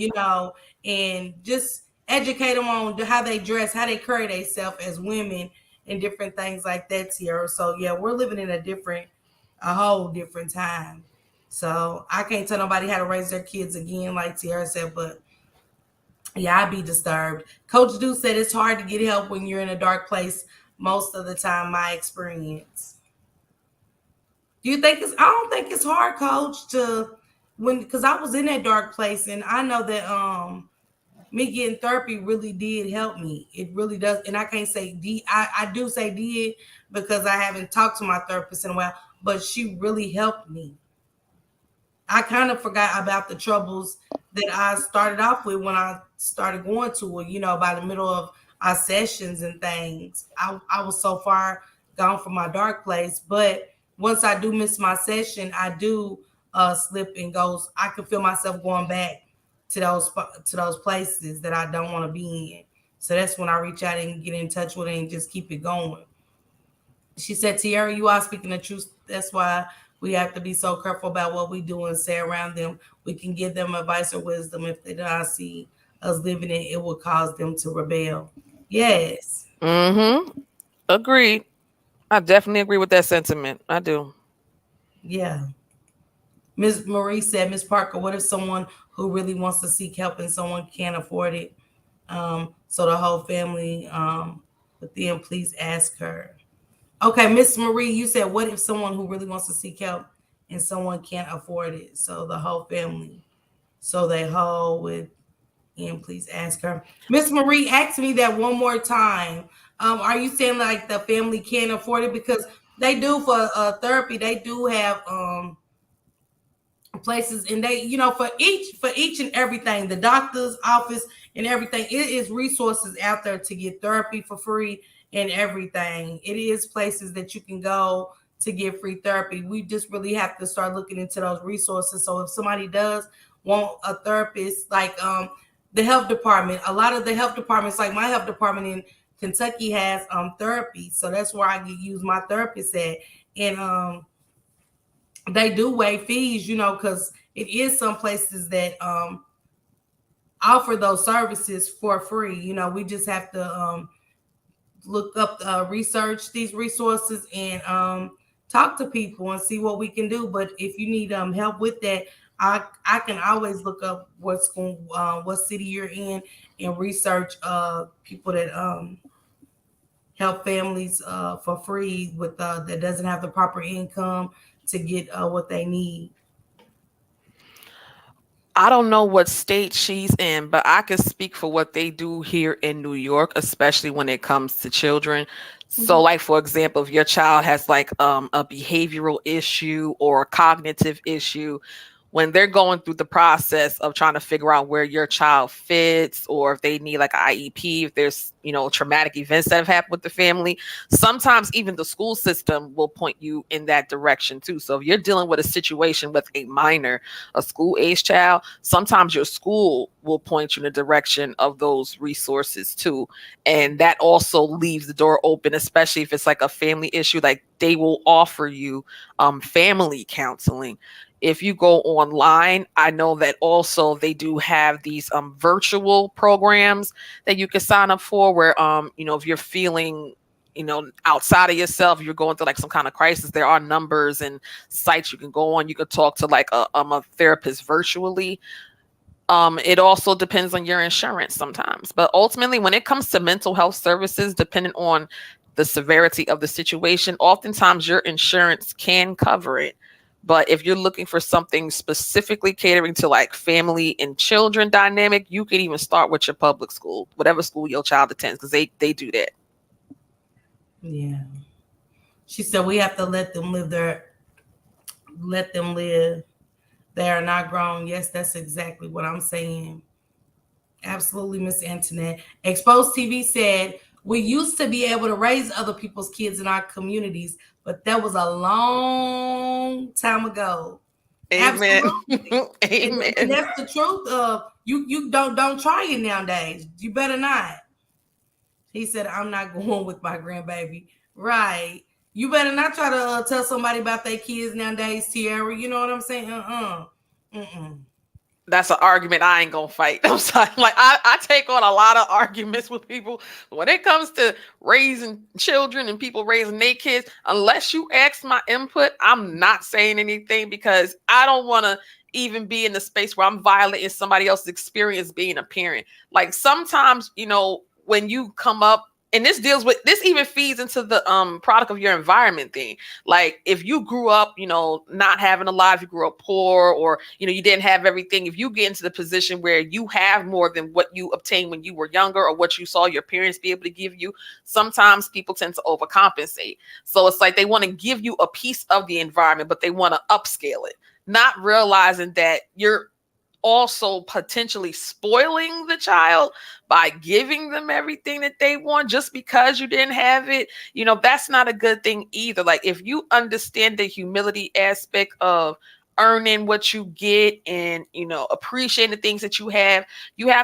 and just educate them on how they dress, how they carry themselves as women, and different things like that, Tierra. So yeah, we're living in a whole different time. So I can't tell nobody how to raise their kids again, like Tierra said, but yeah, I'd be disturbed. Coach Du said it's hard to get help when you're in a dark place most of the time, my experience. Do you think it's? I don't think it's hard, Coach, to because I was in that dark place, and I know that me getting therapy really did help me. It really does, and I can't say I do say did because I haven't talked to my therapist in a while, but she really helped me. I kind of forgot about the troubles that I started off with when I started going to it, by the middle of our sessions and things. I was so far gone from my dark place. But once I do miss my session, I do slip and go. I can feel myself going back to those places that I don't want to be in. So that's when I reach out and get in touch with it and just keep it going. She said, Tierra, you are speaking the truth. That's why we have to be so careful about what we do and say around them. We can give them advice or wisdom. If they do not see us living it, it will cause them to rebel. Yes. Mm-hmm. Agreed. I definitely agree with that sentiment. I do. Yeah. Ms. Marie said, Ms. Parker, what if someone who really wants to seek help and someone can't afford it? So the whole family, but then please ask her. Okay, Miss Marie, you said, what if someone who really wants to seek help and someone can't afford it? So the whole family, so they hold with, and please ask her. Miss Marie, ask me that one more time. Are you saying like the family can't afford it? Because they do for therapy, they do have places, and they for each and everything, the doctor's office and everything, it is resources out there to get therapy for free and everything. It is places that you can go to get free therapy. We just really have to start looking into those resources. So if somebody does want a therapist, like the health department, a lot of the health departments, like my health department in Kentucky has therapy, so that's where I get use my therapist at. And they do waive fees, because it is some places that offer those services for free. We just have to look up, research these resources, and talk to people and see what we can do. But if you need help with that, I can always look up what city you're in and research people that help families for free with that doesn't have the proper income to get what they need. I don't know what state she's in, but I can speak for what they do here in New York, especially when it comes to children. So, Mhm. like for example, if your child has like a behavioral issue or a cognitive issue, when they're going through the process of trying to figure out where your child fits, or if they need like an IEP, if there's traumatic events that have happened with the family, sometimes even the school system will point you in that direction too. So if you're dealing with a situation with a minor, a school age child, sometimes your school will point you in the direction of those resources too. And that also leaves the door open, especially if it's like a family issue, like they will offer you family counseling. If you go online, I know that also they do have these virtual programs that you can sign up for, where if you're feeling outside of yourself, you're going through like some kind of crisis, there are numbers and sites you can go on. You could talk to like a therapist virtually. It also depends on your insurance sometimes, but ultimately when it comes to mental health services, depending on the severity of the situation, oftentimes your insurance can cover it. But if you're looking for something specifically catering to like family and children dynamic, you can even start with your public school, whatever school your child attends, because they do that. Yeah. She said we have to let them live. They are not grown. Yes, that's exactly what I'm saying. Absolutely, Miss Antoinette. Exposed TV said, we used to be able to raise other people's kids in our communities, but that was a long time ago. Amen. Absolutely. And Amen. that's the truth of you don't try it nowadays. You better not. He said, I'm not going with my grandbaby. Right. You better not try to tell somebody about their kids nowadays, Tierra. You know what I'm saying? Mm-mm. That's an argument I ain't gonna fight. I'm sorry. Like I take on a lot of arguments with people when it comes to raising children and people raising their kids. Unless you ask my input, I'm not saying anything because I don't want to even be in the space where I'm violating somebody else's experience being a parent. Like sometimes, when you come up, and this even feeds into the product of your environment thing. Like if you grew up, not having a lot, if you grew up poor, or you didn't have everything, if you get into the position where you have more than what you obtained when you were younger or what you saw your parents be able to give you, sometimes people tend to overcompensate. So it's like they want to give you a piece of the environment, but they want to upscale it, not realizing that you're also potentially spoiling the child by giving them everything that they want just because you didn't have it. That's not a good thing either. Like if you understand the humility aspect of earning what you get and appreciating the things that you have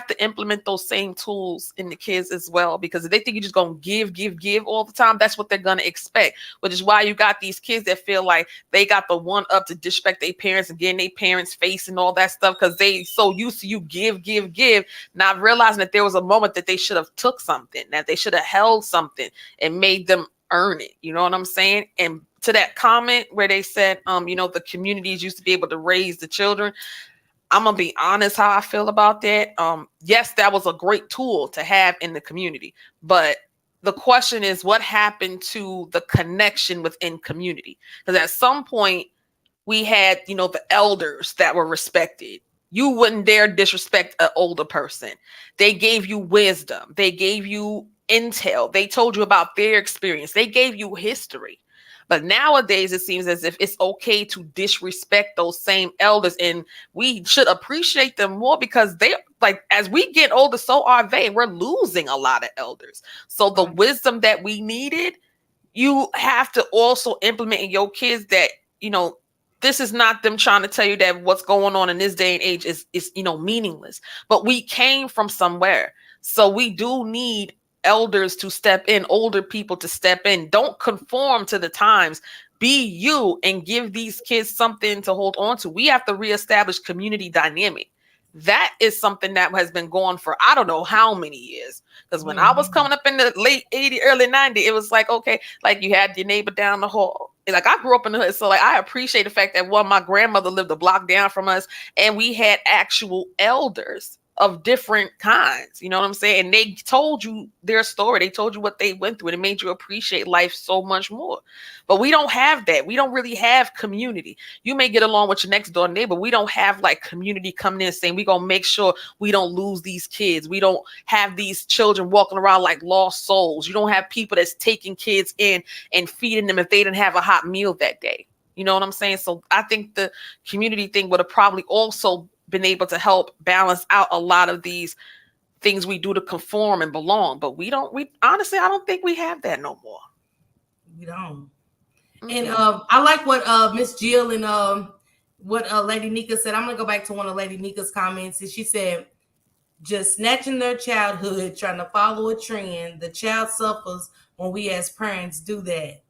to implement those same tools in the kids as well, because if they think you're just going to give all the time, that's what they're going to expect, which is why you got these kids that feel like they got the one up to disrespect their parents and getting their parents face and all that stuff because they so used to you give, not realizing that there was a moment that they should have took something, that they should have held something and made them earn it. You know what I'm saying? And to that comment where they said, the communities used to be able to raise the children, I'm gonna be honest how I feel about that. Yes, that was a great tool to have in the community, but the question is what happened to the connection within community? Because at some point we had, the elders that were respected. You wouldn't dare disrespect an older person. They gave you wisdom. They gave you intel. They told you about their experience. They gave you history. But nowadays, it seems as if it's okay to disrespect those same elders. And we should appreciate them more because they, like, as we get older, so are they. We're losing a lot of elders. So the wisdom that we needed, you have to also implement in your kids that, this is not them trying to tell you that what's going on in this day and age is meaningless. But we came from somewhere. So we do need elders to step in, older people to step in. Don't conform to the times. Be you and give these kids something to hold on to. We have to reestablish community dynamic. That is something that has been going for I don't know how many years. Because when I was coming up in the late 80s, early 90s, it was like, okay, like you had your neighbor down the hall. Like I grew up in the hood, so like I appreciate the fact that my grandmother lived a block down from us, and we had actual elders of different kinds. You know what I'm saying? And they told you their story. They told you what they went through, and it made you appreciate life so much more. But we don't have that. We don't really have community. You may get along with your next door neighbor. We don't have like community coming in saying we're going to make sure we don't lose these kids. We don't have these children walking around like lost souls. You don't have people that's taking kids in and feeding them if they didn't have a hot meal that day. You know what I'm saying? So I think the community thing would have probably also been able to help balance out a lot of these things we do to conform and belong. But we honestly, I don't think we have that no more. We don't. And I like what Miss Jill and what Lady Nika said. I'm gonna go back to one of Lady Nika's comments, and she said, "Just snatching their childhood, trying to follow a trend. The child suffers when we as parents do that."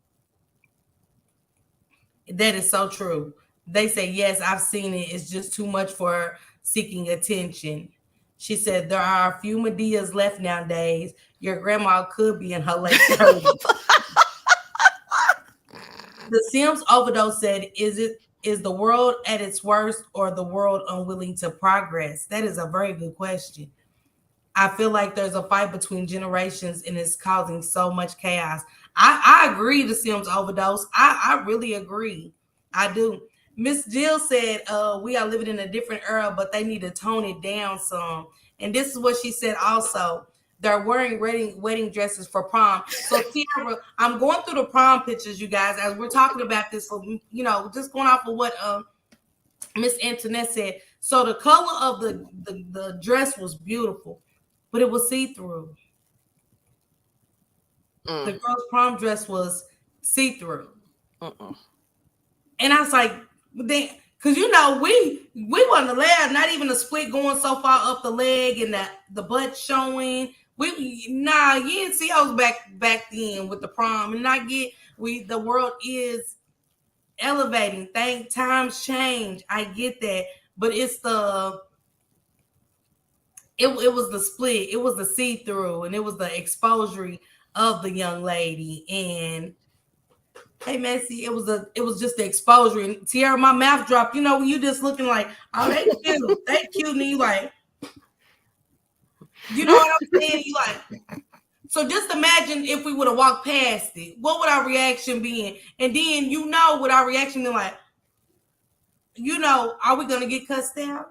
That is so true. They say, "Yes, I've seen it. It's just too much for seeking attention." She said, "There are a few Medeas left nowadays. Your grandma could be in her late 30s." The Sims overdose said, is the world at its worst or the world unwilling to progress? That is a very good question. I feel like there's a fight between generations and it's causing so much chaos. I agree the Sims overdose. I really agree. I do. Miss Jill said, we are living in a different era, but they need to tone it down some. And this is what she said also. They're wearing wedding dresses for prom. So Tiara, I'm going through the prom pictures, you guys, as we're talking about this. So, just going off of what Miss Antoinette said, so the color of the dress was beautiful, but it was see-through. The girl's prom dress was see-through. And I was like, then, because we wasn't allowed, not even a split going so far up the leg and the butt showing. You didn't see I was back then with the prom, and I get the world is elevating. Times change. I get that, but it's it was the split, it was the see-through, and it was the exposure of the young lady. And hey, Messi, it was just the exposure. And Tiara, my mouth dropped. When you just looking like, oh, they cute, they cute, and you like, you know what I'm saying? You like, so just imagine if we would have walked past it, what would our reaction be? And then what our reaction be like? Are we gonna get cussed out?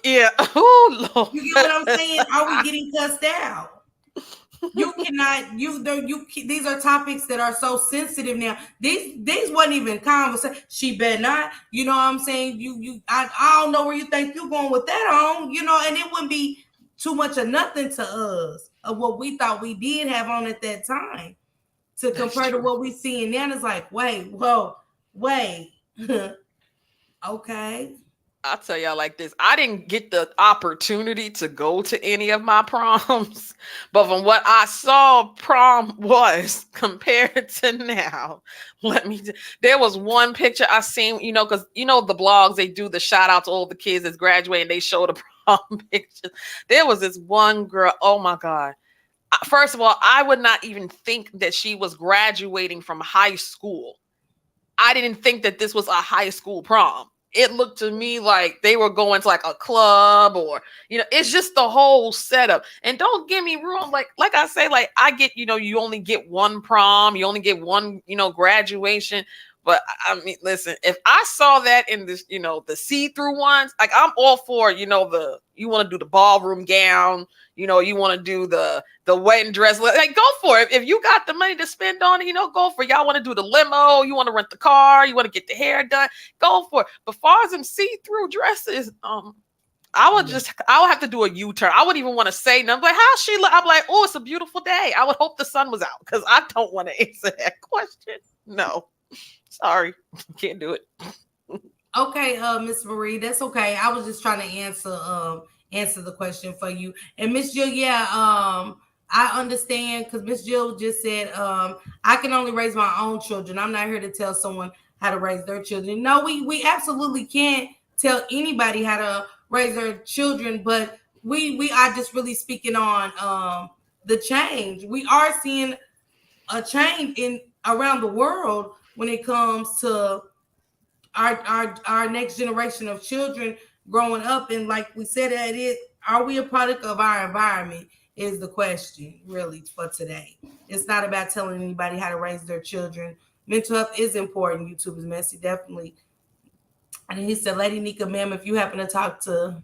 Yeah. Oh Lord. You get what I'm saying? Are we getting cussed out? You cannot. These are topics that are so sensitive now. These wasn't even conversation. She better not. You know what I'm saying? I don't know where you think you're going with that on. And it wouldn't be too much of nothing to us of what we thought we did have on at that time to compare to what we seeing now. It's like, wait. Okay. I'll tell y'all like this. I didn't get the opportunity to go to any of my proms, but from what I saw prom was compared to now, there was one picture I seen, because the blogs, they do the shout out to all the kids that's graduating, they show the prom pictures. There was this one girl, oh my God. First of all, I would not even think that she was graduating from high school. I didn't think that this was a high school prom. It looked to me like they were going to like a club or, it's just the whole setup. And don't get me wrong. Like I say, like I get, you only get one prom, you only get one, graduation. But I mean, listen, if I saw that in this, the see-through ones, like I'm all for, you want to do the ballroom gown, you want to do the wedding dress, like go for it. If you got the money to spend on it, go for it. Y'all want to do the limo, you want to rent the car, you want to get the hair done, go for it. But far as them see-through dresses, I would have to do a U-turn. I wouldn't even want to say nothing. Like, how she look? I'm like, oh, it's a beautiful day. I would hope the sun was out because I don't want to answer that question. No. Sorry, can't do it. Okay, Miss Marie, that's okay. I was just trying to answer the question for you. And Miss Jill, I understand because Miss Jill just said, I can only raise my own children. I'm not here to tell someone how to raise their children. No, we absolutely can't tell anybody how to raise their children, but we are just really speaking on the change. We are seeing a change around the world when it comes to our next generation of children growing up. And like we said, are we a product of our environment is the question really for today. It's not about telling anybody how to raise their children. Mental health is important. YouTube is messy, definitely. And he said, Lady Nika, ma'am, if you happen to talk to,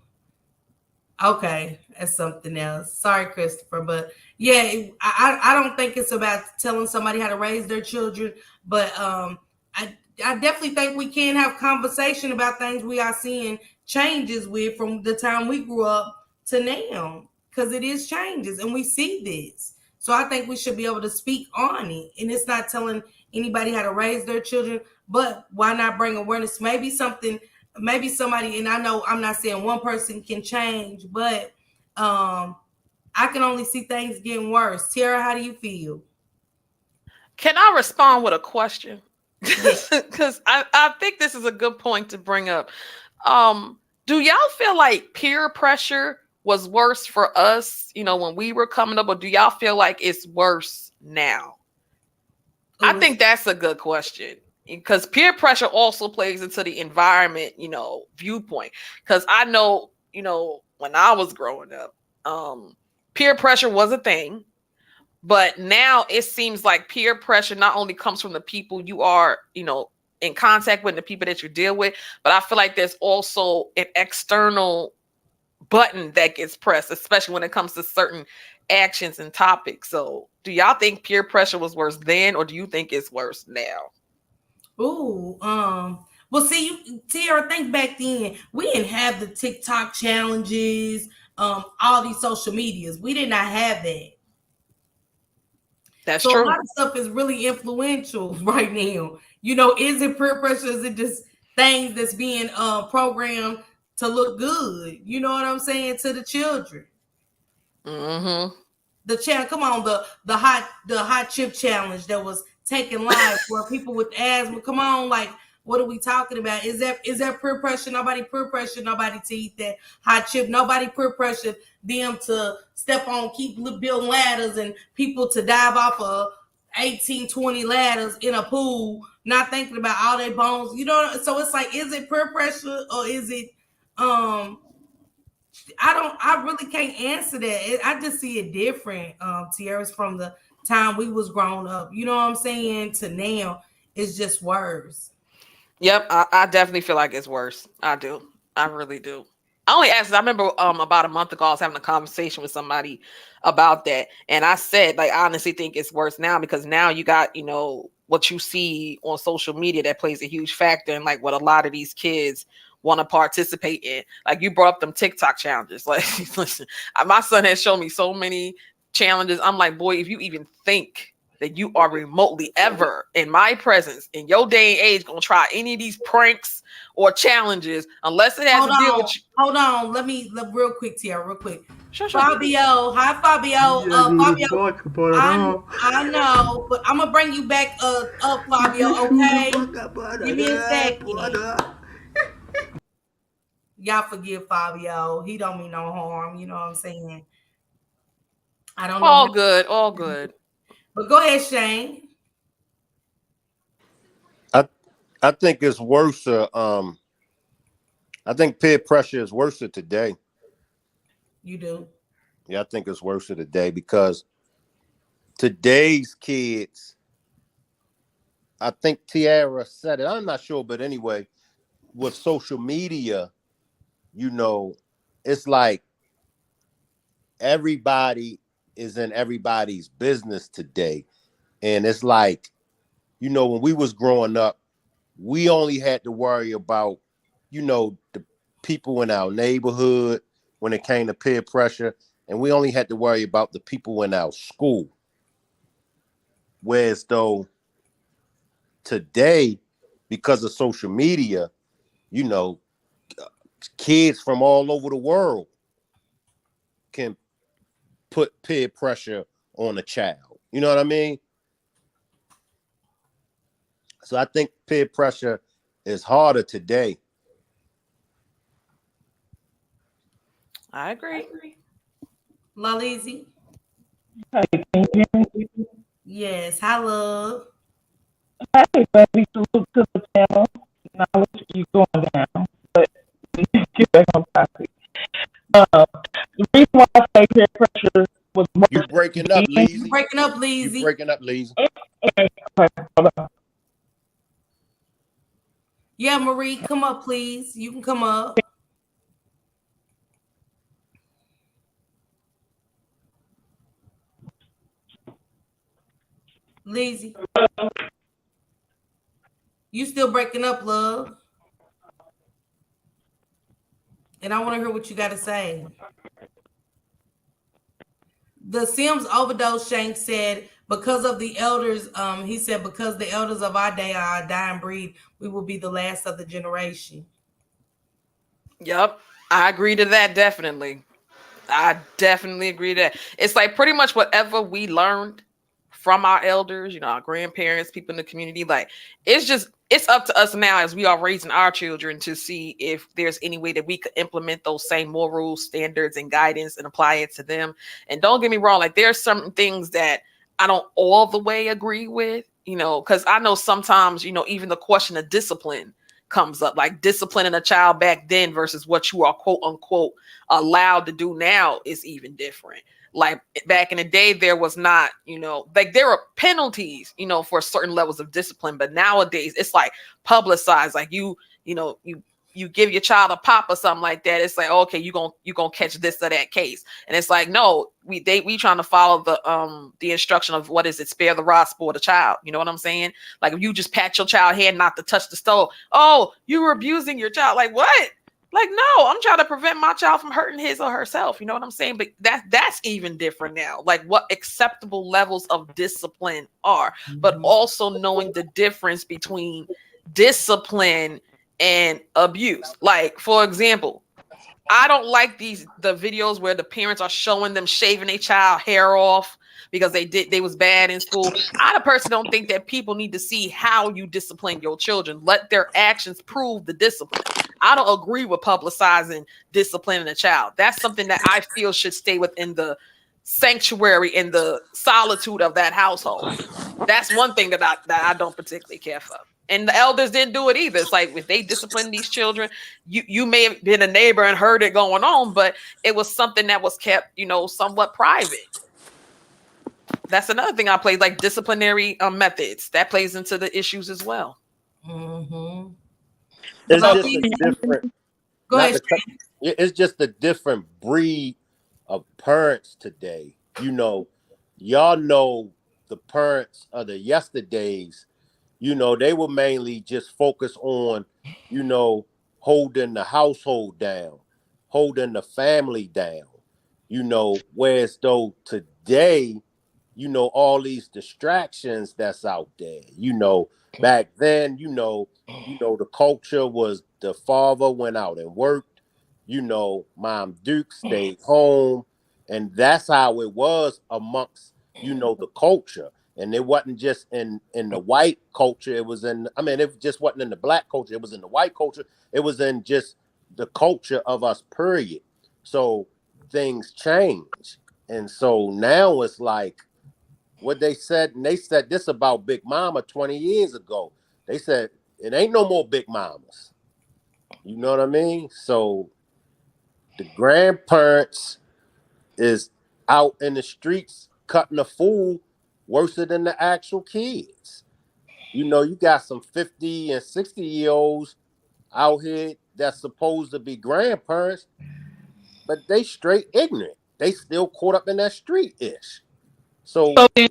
okay, that's something else. Sorry, Christopher, but yeah, I don't think it's about telling somebody how to raise their children, but I definitely think we can have conversation about things we are seeing changes with from the time we grew up to now, because it is changes and we see this. So I think we should be able to speak on it. And it's not telling anybody how to raise their children, but why not bring awareness? Maybe somebody, and I know I'm not saying one person can change, but I can only see things getting worse. Tiara, how do you feel? Can I respond with a question? Because I think this is a good point to bring up. Do y'all feel like peer pressure was worse for us, when we were coming up, or do y'all feel like it's worse now? I think that's a good question, because peer pressure also plays into the environment, viewpoint. Because I know, when I was growing up, peer pressure was a thing. But now it seems like peer pressure not only comes from the people you are, in contact with, the people that you deal with, but I feel like there's also an external button that gets pressed, especially when it comes to certain actions and topics. So do y'all think peer pressure was worse then, or do you think it's worse now? Well, Well, see, Tiara, think back then, we didn't have the TikTok challenges, all these social medias. We did not have that. That's So a true. lot of stuff is really influential right now. Is it peer pressure? Is it just things that's being programmed to look good? You know what I'm saying, to the children? Mm-hmm. The challenge, come on, the hot chip challenge that was taking live where people with asthma. Come on, like, what are we talking about? Is that peer pressure? Nobody peer pressure nobody to eat that hot chip. Nobody peer pressure them to step on, keep building ladders, and people to dive off of 18, 20 ladders in a pool, not thinking about all their bones. So it's like, is it peer pressure or is it um I really can't answer that. I just see it different. Tierra's from the time we was growing up. You know what I'm saying? To now, it's just worse. Yep, I definitely feel like it's worse. I do. I really do. I only asked. I remember about a month ago I was having a conversation with somebody about that, and I said, like, I honestly think it's worse now because now you got what you see on social media that plays a huge factor in like what a lot of these kids want to participate in. Like you brought up them TikTok challenges. Like, listen, my son has shown me so many challenges. I'm like, boy, if you even think that you are remotely ever in my presence in your day and age gonna try any of these pranks or challenges unless it has Hold to deal on, with you. hold on. Let real quick, Tierra, real quick. Sure. Fabio, hi Fabio. Yeah, do the Fabio, fuck I about I know, but I'm gonna bring you back up, Fabio. Who the Okay, fuck about give me a second. that? Y'all forgive Fabio. He don't mean no harm. You know what I'm saying? I don't know how, All good, all good. but go ahead, Shane. I think it's worse. I think peer pressure is worse today. You do. Yeah, I think it's worse today because today's kids. I think Tiara said it. I'm not sure, but anyway, with social media, you know, it's like everybody is in everybody's business today, and it's like, when we was growing up, we only had to worry about, the people in our neighborhood when it came to peer pressure, and we only had to worry about the people in our school. Whereas though today, because of social media, you know, kids from all over the world can put peer pressure on a child. You know what I mean? So I think peer pressure is harder today. I agree. Laleezy. Hey, can you hear me? Yes. Hi, love. Hey, baby, salute to the panel. Knowledge you going down, but we need to get back on topic. The reason why I say peer pressure was You worse breaking up, then. You Leezy. breaking up, You Leezy. breaking up, Leezy. Okay, hold on. Yeah, Marie, come up, please. You can come up. Leezy, you still breaking up, love. And I want to hear what you got to say. The Sims overdose, Shank said, because of the elders, he said, because the elders of our day are a dying breed, we will be the last of the generation. Yep, I agree to that definitely. I definitely agree to that. It's like pretty much whatever we learned from our elders, our grandparents, people in the community. Like it's up to us now as we are raising our children to see if there's any way that we could implement those same moral standards and guidance and apply it to them. And don't get me wrong, like there's certain things that I don't all the way agree with, because I know sometimes, even the question of discipline comes up, like disciplining a child back then versus what you are quote unquote allowed to do now is even different. Like back in the day, there was not, like there were penalties, for certain levels of discipline, but nowadays it's like publicized, like you you give your child a pop or something like that, it's like, okay, you gonna catch this or that case. And it's like, no, we trying to follow the instruction of what is it, spare the rod, spoil the child. You know what I'm saying? Like if you just pat your child hand not to touch the stove, oh, you were abusing your child. Like what? Like, no, I'm trying to prevent my child from hurting his or herself. You know what I'm saying? But that's even different now. Like what acceptable levels of discipline are, but also knowing the difference between discipline and abuse. Like, for example, I don't like the videos where the parents are showing them shaving their child hair off because they was bad in school. I the person don't think that people need to see how you discipline your children. Let their actions prove the discipline. I don't agree with publicizing disciplining a child. That's something that I feel should stay within the sanctuary and the solitude of that household. That's one thing that I don't particularly care for. And the elders didn't do it either. It's like if they discipline these children, you may have been a neighbor and heard it going on, but it was something that was kept, somewhat private. That's another thing I play, like disciplinary methods. That plays into the issues as well. Mm-hmm. It's So, just a different. go Not ahead. to cut, it's just a different breed of parents today. Y'all know the parents of the yesterdays. They were mainly just focused on, holding the household down, holding the family down. Whereas though today, all these distractions that's out there. Back then, the culture was the father went out and worked, Mom Duke stayed home, and that's how it was amongst, the culture. And it wasn't just in the white culture. It was it just wasn't in the black culture. It was in the white culture. It was in just the culture of us, period. So things change. And so now it's like what they said, and they said this about Big Mama 20 years ago. They said it ain't no more Big Mamas. You know what I mean? So the grandparents is out in the streets cutting a fool worse than the actual kids. You got some 50 and 60-year-olds out here that's supposed to be grandparents, but they straight ignorant. They still caught up in that street-ish. So then,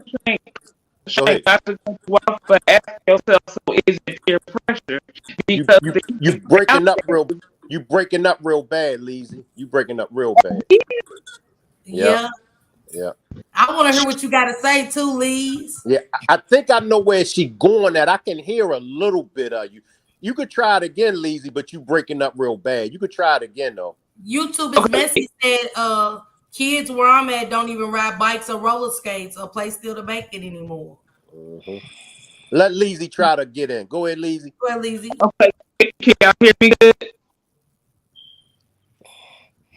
go ahead. not to cut you off, but ask yourself, so is it peer pressure? You Because you the you kids breaking out up there, real bad, Leezy. You breaking up real bad. Yeah, Yeah. yeah. I want to hear what you got to say too, Lee's. Yeah, I think I know where she going at. I can hear a little bit of you. You could try it again, Leezy, but you breaking up real bad. You could try it again though. YouTube is messy. Said, kids where I'm at don't even ride bikes or roller skates or play still to make it anymore. Hmm. Let Leezy try to get in. Go ahead, Leezy. Go ahead, Lizzie. okay, can y'all hear me good?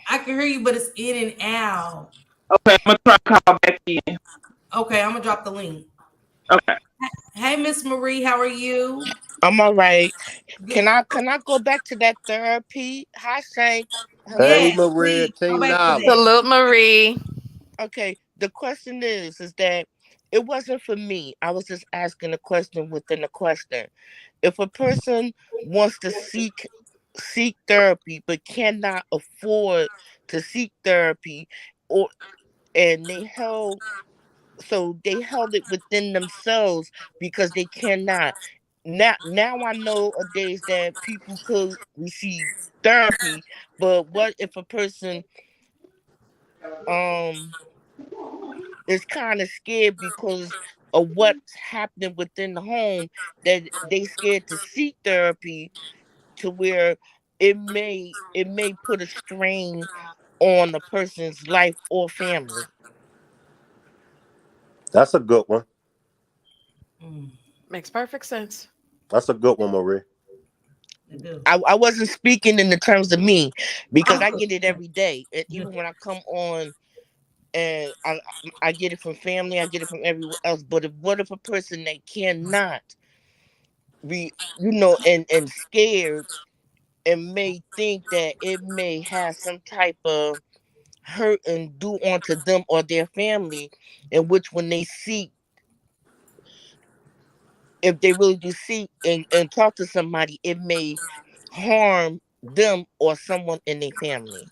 I can hear you, but it's in and out. Okay, I'm gonna try to call back in. Okay, I'm gonna drop the link. Okay. Hey, Miss Marie, how are you? I'm all right. Good. Can I go back to that therapy? Hi Shank. Hey, Yes, Hello. Maria, please go Team back to Nolly. that. Salute, Marie. Okay. The question is that it wasn't for me. I was just asking a question within a question. If a person wants to seek therapy but cannot afford to seek therapy, or and they held it within themselves because they cannot. Now I know nowadays that people could receive therapy, but what if a person um is kind of scared because of what's happening within the home, that they scared to seek therapy, to where it may put a strain on a person's life or family. That's a good one. Mm, Makes perfect sense. That's a good one, Marie. I do. I wasn't speaking in the terms of me, because I Oh, get it every day. And even when I come on, and I get it from family, I get it from everyone else. But what if a person that cannot be, and scared, and may think that it may have some type of hurt and do onto them or their family, in which when they seek, if they really do seek and talk to somebody, it may harm them or someone in their family.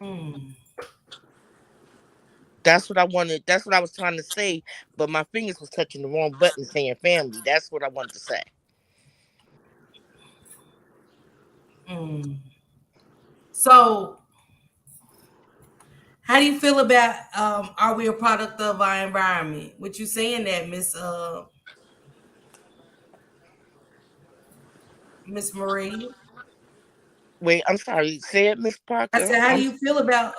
Mm. That's what I wanted. That's what I was trying to say, but my fingers was touching the wrong button saying family. That's what I wanted to say. Mm. So, how do you feel about are we a product of our environment? What you saying that, Miss Marie? Wait, I'm sorry. Say it, Miss I Parker. said, how do you feel about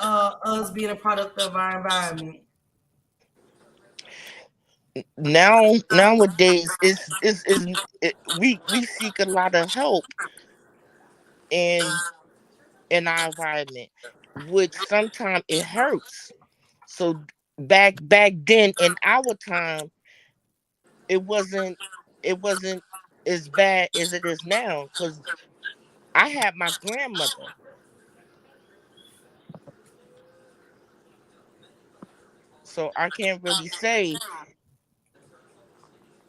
us being a product of our environment? Nowadays we seek a lot of help in our environment, which sometimes it hurts. So back then in our time, it wasn't it wasn't as bad as it is now. Because I had my grandmother, so I can't really say.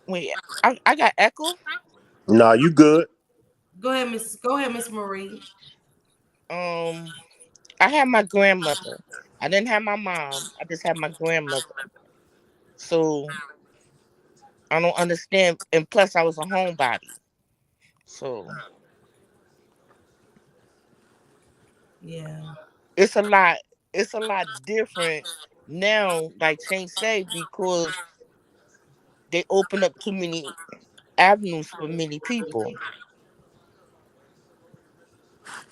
Wait, I got echo. Nah, you good. Go ahead, Miss. Go ahead, Miss Marie. Um, I had my grandmother. I didn't have my mom. I just had my grandmother. So I don't understand. And plus, I was a homebody. So Yeah. it's a lot. It's a lot different now. Like Shane said, because they open up too many avenues for many people.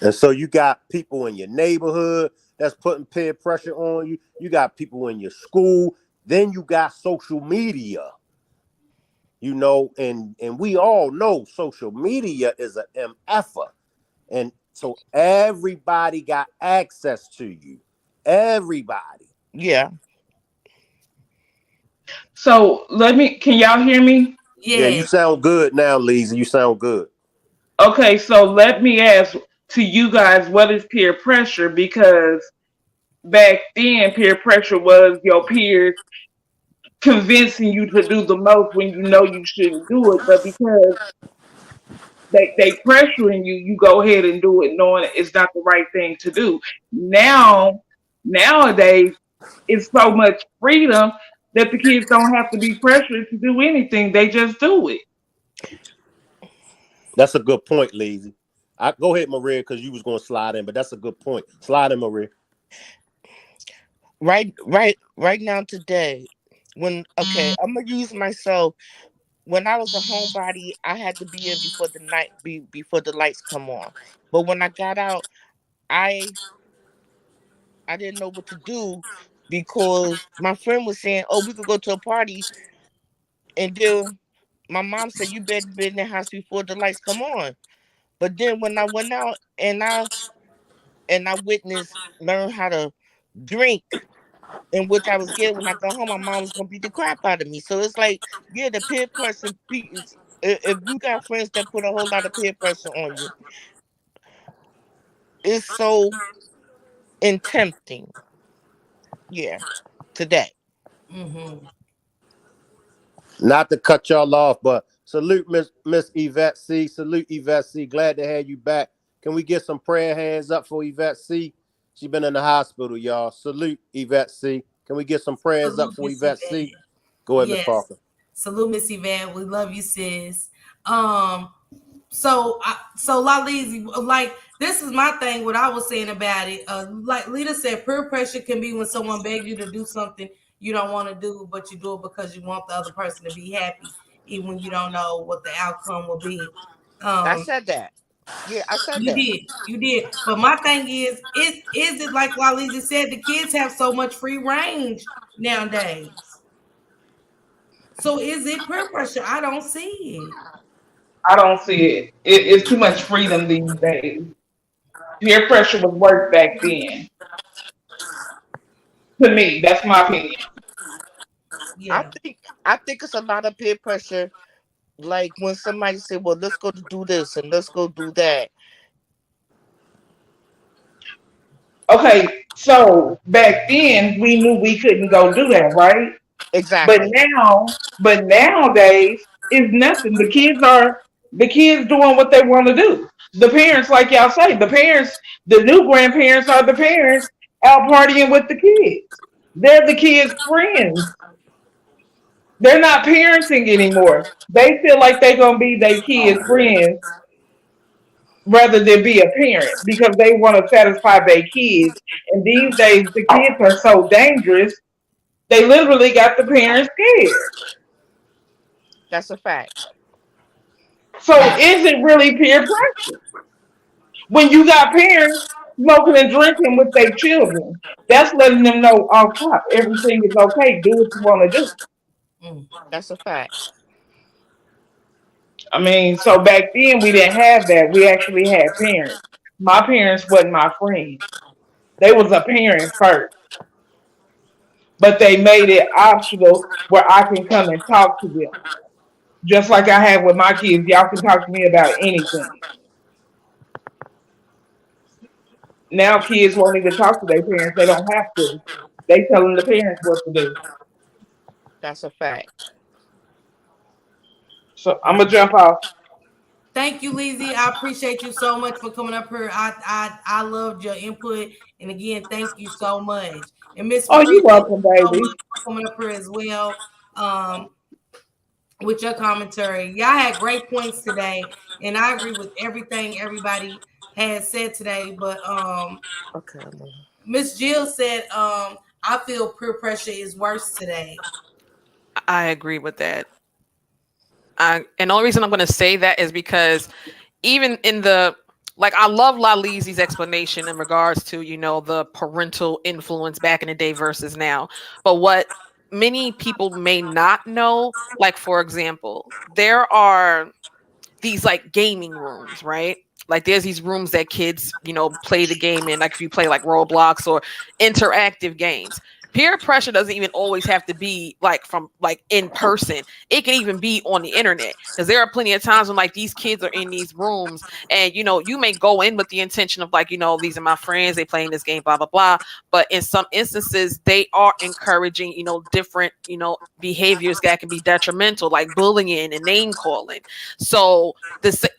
And so you got people in your neighborhood that's putting peer pressure on you. You got people in your school. Then you got social media, and we all know social media is an MFer. And so everybody got access to you. Everybody. Yeah. So can y'all hear me? Yeah, you Yes. sound good now, Lisa. You sound good. Okay, so let me ask to you guys, what is peer pressure? Because back then, peer pressure was your peers convincing you to do the most when you know you shouldn't do it, but because they pressuring you, you go ahead and do it knowing it's not the right thing to do. Nowadays, it's so much freedom that the kids don't have to be pressured to do anything. They just do it. That's a good point, Lazy. I go ahead, Maria, because you was going to slide in, but that's a good point. Slide in, Maria. Right now today, when okay, I'm gonna use myself. When I was a homebody, I had to be in before before the lights come on. But when I got out, I I didn't know what to do because my friend was saying, "Oh, we could go to a party," and then my mom said, "You better be in the house before the lights come on." But then when I went out and I witnessed learn how to drink, in which I was scared when I got home, my mom was gonna beat the crap out of me. So it's like, yeah, the peer pressure. If you got friends that put a whole lot of peer pressure on you, it's so tempting. Yeah, today. Mm-hmm. Not to cut y'all off, but salute Miss Yvette C. Salute Yvette C. Glad to have you back. Can we get some prayer hands up for Yvette C? She been in the hospital, y'all. Salute Yvette C. Can we get some prayers up Salute, for Miss Yvette C? Yvette. Go ahead, Miss Yes. Parker. Salute, Miss Yvette. We love you, sis. Um, so Lalizi, like this is my thing. What I was saying about it, like Lita said, peer pressure can be when someone begs you to do something you don't want to do, but you do it because you want the other person to be happy, even when you don't know what the outcome will be. I Um, said that. Yeah, I said you that. did, you did. But my thing is it like Lalizi said, the kids have so much free range nowadays. So is it peer pressure? I don't see it. I don't see it. It's too much freedom these days. Peer pressure was worse back then. To me, that's my opinion. I Yeah. think I think it's a lot of peer pressure. Like when somebody say, "Well, let's go to do this and let's go do that." Okay, so back then we knew we couldn't go do that, right? But Exactly. nowadays, it's nothing. The kids are. The kids doing what they want to do. The parents, like y'all say, the parents, the new grandparents are the parents out partying with the kids. They're the kids' friends. They're not parenting anymore. They feel like they're gonna be their kids' friends rather than be a parent because they want to satisfy their kids. And these days, the kids are so dangerous. They literally got the parents scared. That's a fact. So is it really peer pressure when you got parents smoking and drinking with their children? That's letting them know off top everything is okay. Do what you want to do. Mm. That's a fact. I mean, so back then we didn't have that. We actually had parents. My parents wasn't my friend. They was a parent first, but they made it optional where I can come and talk to them. Just like I have with my kids, y'all can talk to me about anything. Now kids won't even talk to their parents. They don't have to. They telling the parents what to do. That's a fact. So I'm gonna jump off. Thank you, Lizzie. I appreciate you so much for coming up here. I loved your input, and again, thank you so much. And Miss Oh, Marie, you thank welcome, you so baby. much for coming up here as well. With your commentary, y'all had great points today, and I agree with everything everybody has said today. But Okay, I'm on. Miss Jill said, I feel peer pressure is worse today. I agree with that. And the only reason I'm going to say that is because even in the like I love Lalizi's explanation in regards to the parental influence back in the day versus now. But what many people may not know, like for example, there are these like gaming rooms, right? Like there's these rooms that kids, play the game in, like if you play like Roblox or interactive games. Peer pressure doesn't even always have to be like from like in person. It can even be on the internet. Because there are plenty of times when like these kids are in these rooms and you may go in with the intention of like, these are my friends, they playing this game, blah, blah, blah. But in some instances, they are encouraging, different, behaviors that can be detrimental, like bullying and name calling. So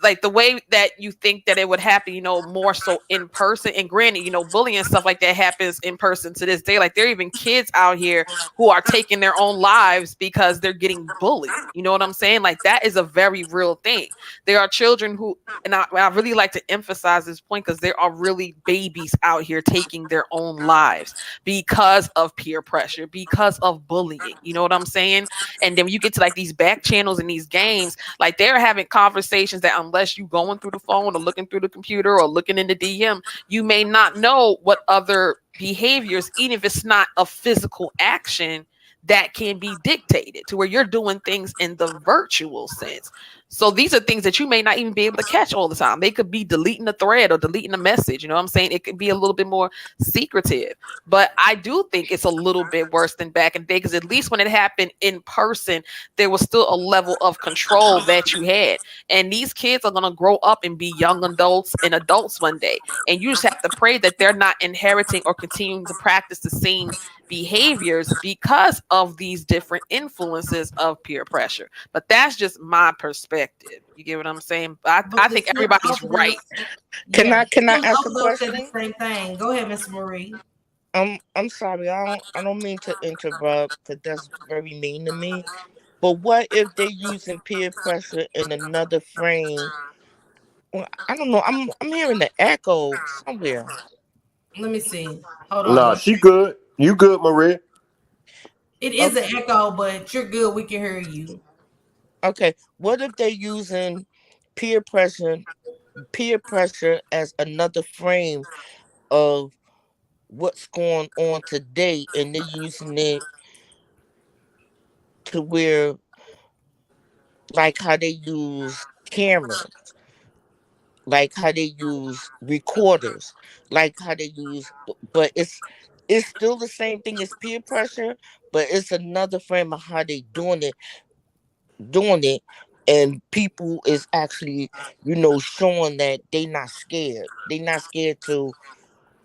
like the way that you think that it would happen, more so in person. And granted, bullying and stuff like that happens in person to this day. Like there are even kids out here who are taking their own lives because they're getting bullied. You know what I'm saying? Like that is a very real thing. There are children who, and I really like to emphasize this point because there are really babies out here taking their own lives because of peer pressure, because of bullying. You know what I'm saying? And then when you get to like these back channels and these games, like they're having conversations that unless you going through the phone or looking through the computer or looking in the DM, you may not know what other behaviors, even if it's not a physical action, that can be dictated to where you're doing things in the virtual sense. So these are things that you may not even be able to catch all the time. They could be deleting a thread or deleting a message. You know what I'm saying? It could be a little bit more secretive. But I do think it's a little bit worse than back in the day because at least when it happened in person, there was still a level of control that you had. And these kids are going to grow up and be young adults and adults one day. And you just have to pray that they're not inheriting or continuing to practice the same behaviors because of these different influences of peer pressure. But that's just my perspective. You get what I'm saying? But I think everybody's both of right. us, Can yeah, I both ask a of us said the question? same thing. Go ahead, Miss Marie. I'm sorry. I don't mean to interrupt because that's very mean to me. But what if they're using peer pressure in another frame? Well, I don't know. I'm hearing the echo somewhere. Let me see. Hold on Nah, one she second. good. You good, Maria? It is an Okay. echo, but you're good. We can hear you. Okay. What if they're using peer pressure peer pressure as another frame of what's going on today and they're using it to where like how they use cameras, like how they use recorders, like how they use but it's still the same thing as peer pressure, but it's another frame of how they doing it and people is actually showing that they not scared to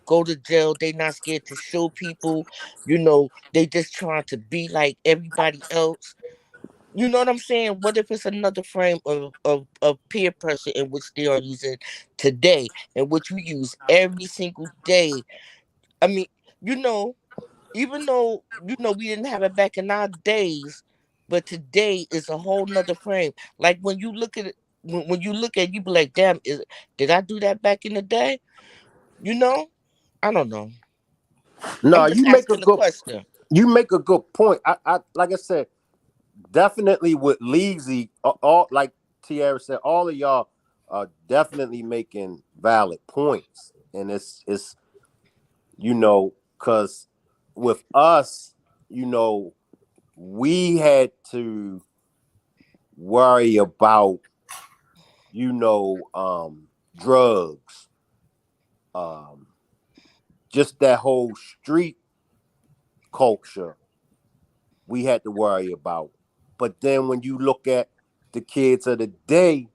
go to jail. They not scared to show people, they just trying to be like everybody else. You know what I'm saying? What if it's another frame of peer pressure in which they are using today, and which we use every single day? I mean, you know, even though we didn't have it back in our days, but today is a whole nother frame. Like when you look at it, when you look at it, you be like, damn, did I do that back in the day? You know? I don't know. I'm No, just asking a question. you make a good point. I like I said, definitely with Leezy, all like Tierra said, all of y'all are definitely making valid points, and it's because with us, we had to worry about drugs, um, just that whole street culture we had to worry about. But then when you look at the kids of the day,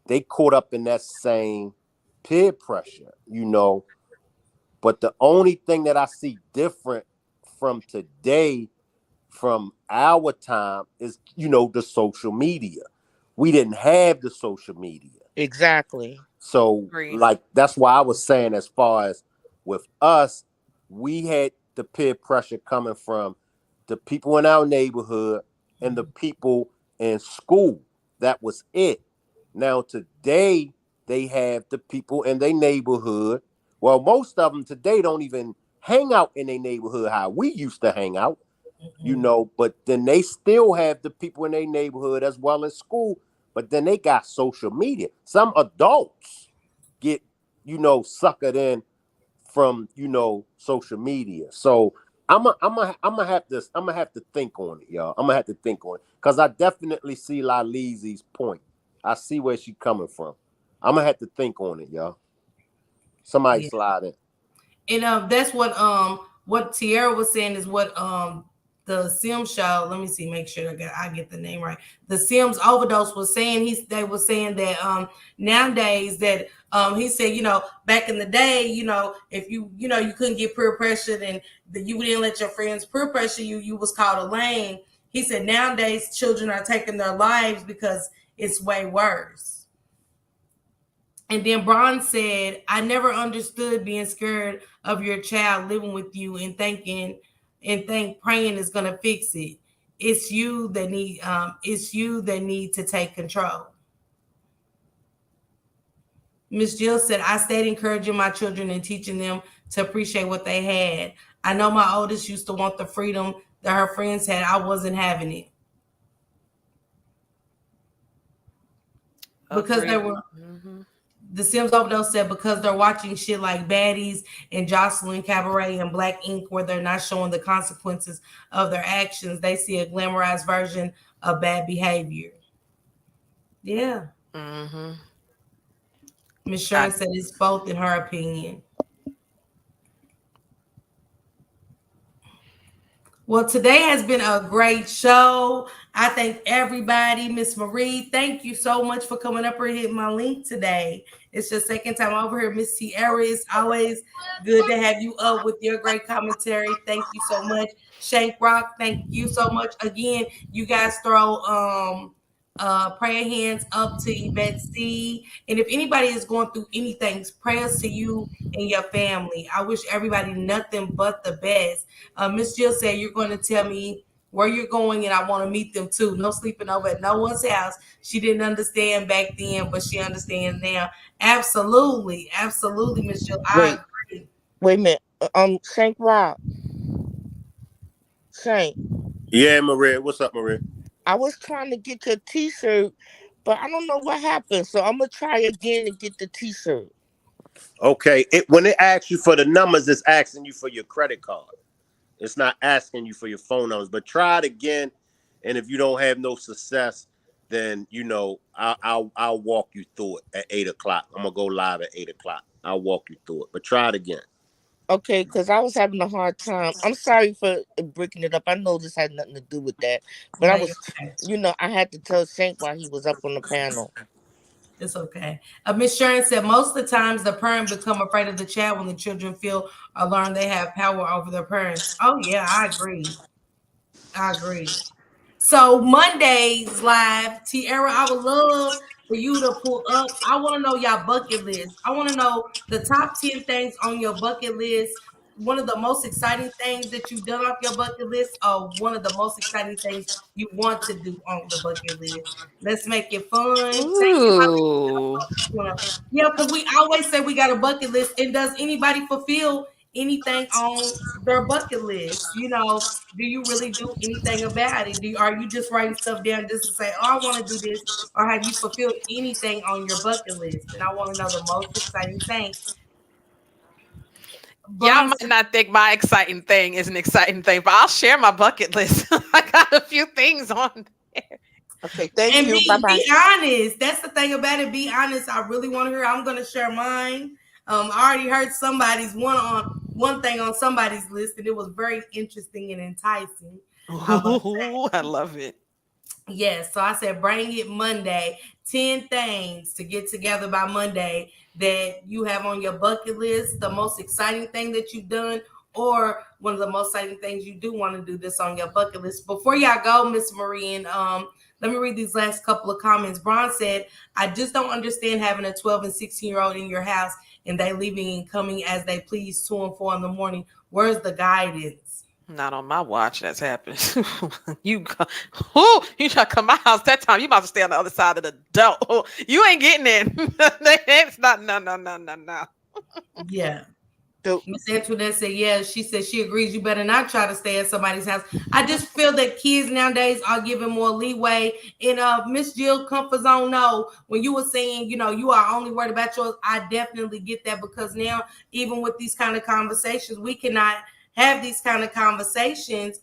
they caught up in that same peer pressure. But the only thing that I see different from today, from our time, is, the social media. We didn't have the social media. Exactly. So, Agree. like, that's why I was saying, as far as with us, we had the peer pressure coming from the people in our neighborhood and the people in school. That was it. Now, today, they have the people in their neighborhood. Well, most of them today don't even hang out in their neighborhood how we used to hang out, but then they still have the people in their neighborhood as well as school, but then they got social media. Some adults get, suckered in from, social media. So I'm gonna have to think on it, y'all. I'm gonna have to think on it because I definitely see Lalizi's point. I see where she's coming from. I'm gonna have to think on it, y'all. Somebody Yeah. slide in. And that's what Tierra was saying is what the Sims show. Let me see, make sure I get the name right. The Sims Overdose was saying they were saying that nowadays that he said, back in the day, if you couldn't get peer pressured and you didn't let your friends peer pressure you was called a lame. He said nowadays children are taking their lives because it's way worse. And then Braun said, I never understood being scared of your child living with you and think praying is gonna fix it. It's you that need to take control. Miss Jill said, I stayed encouraging my children and teaching them to appreciate what they had. I know my oldest used to want the freedom that her friends had. I wasn't having it. Because they Agree. were Hmm. The Sims Overdose said because they're watching shit like Baddies and Jocelyn Cabaret and Black Ink, where they're not showing the consequences of their actions, they see a glamorized version of bad behavior. Yeah. Hmm. Miss I Sharon said it's both in her opinion. Well, today has been a great show. I thank everybody. Miss Marie, thank you so much for coming up and hitting my link today. It's your second time over here. Miss Tierra, it's always good to have you up with your great commentary. Thank you so much. Shank Rock, thank you so much. Again, you guys throw prayer hands up to Yvette C. And if anybody is going through anything, prayers to you and your family. I wish everybody nothing but the best. Miss Jill said you're going to tell me where you're going, and I want to meet them too. No sleeping over at no one's house. She didn't understand back then, but she understands now. Absolutely, absolutely, Miss Jill. I Wait, agree. wait a minute. Saint Rob, Saint. Yeah, Maria. What's up, Maria? I was trying to get your T-shirt, but I don't know what happened. So I'm gonna try again and get the T-shirt. Okay. When it asks you for the numbers, it's asking you for your credit card. It's not asking you for your phone numbers. But try it again, and if you don't have no success, then I'll walk you through it at 8 o'clock. I'm gonna go live at 8 o'clock. I'll walk you through it. But try it again. Okay, because I was having a hard time. I'm sorry for breaking it up. I know this had nothing to do with that, but No, you're okay. I had to tell Saint while he was up on the panel. It's okay. Miss Sharon said most of the times the parent become afraid of the child when the children feel or learn they have power over their parents. Oh yeah, I agree. I agree. So Monday's live, Tierra, I would love for you to pull up. I want to know y'all bucket list. I want to know the top 10 things on your bucket list. One of the most exciting things that you've done off your bucket list, or one of the most exciting things you want to do on the bucket list. Let's make it fun. Thank you. Ooh. Yeah, because we always say we got a bucket list. And does anybody fulfill anything on their bucket list? You know, do you really do anything about it? Are you just writing stuff down just to say, oh, I want to do this? Or have you fulfilled anything on your bucket list? And I want to know the most exciting thing. Y'all Bronson, might not think my exciting thing is an exciting thing, but I'll share my bucket list. I got a few things on there. Okay, thank and you. Bye bye. be honest. That's the thing about it. Be honest. I really want to hear. I'm going to share mine. I already heard somebody's one thing on somebody's list, and it was very interesting and enticing. Ooh, I love it. Yes, so I said bring it Monday. 10 things to get together by Monday that you have on your bucket list, the most exciting thing that you've done, or one of the most exciting things you do want to do this on your bucket list. Before y'all go, Miss Marie, and let me read these last couple of comments. Braun said, I just don't understand having a 12 and 16-year-old in your house and they leaving and coming as they please 2 and 4 in the morning. Where's the guidance? Not on my watch. That's happened. You try to come my house that time. You about to stay on the other side of the door. You ain't getting in. It's not. No. Yeah. So, Miss Antoinette said, yeah, she said she agrees you better not try to stay at somebody's house. I just feel that kids nowadays are given more leeway. And Miss Jill Comfort Zone, no, when you were saying, you know, you are only worried about yours, I definitely get that, because now, even with these kind of conversations, we cannot have these kind of conversations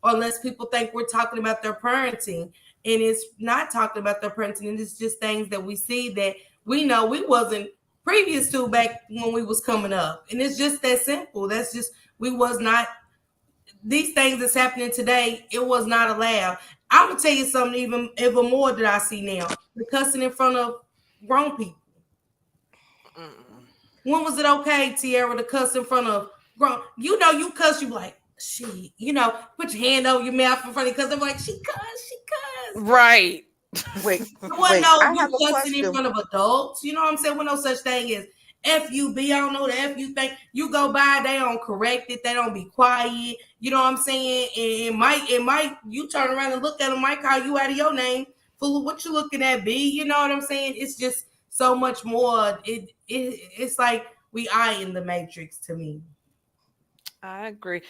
unless people think we're talking about their parenting. And it's not talking about their parenting, and it's just things that we see that we know we wasn't previous to back when we was coming up. And it's just that simple. That's just, we was not, these things that's happening today, it was not allowed. I'm gonna tell you something even more that I see now. The cussing in front of grown people. When was it okay, Tierra, to cuss in front of grown? You know, you cuss, you like, she, you know, put your hand over your mouth in front of, because I'm like, she cuss. Right. wait, What no, I you have a cussing in question. front of adults. You know what I'm saying? With no such thing as FUB. I don't know the FU thing. You go by, they don't correct it, they don't be quiet. You know what I'm saying? And it might you turn around and look at them, might call you out of your name. Fool, what you looking at, B? You know what I'm saying? It's just so much more. It's like we are in the Matrix to me. I agree.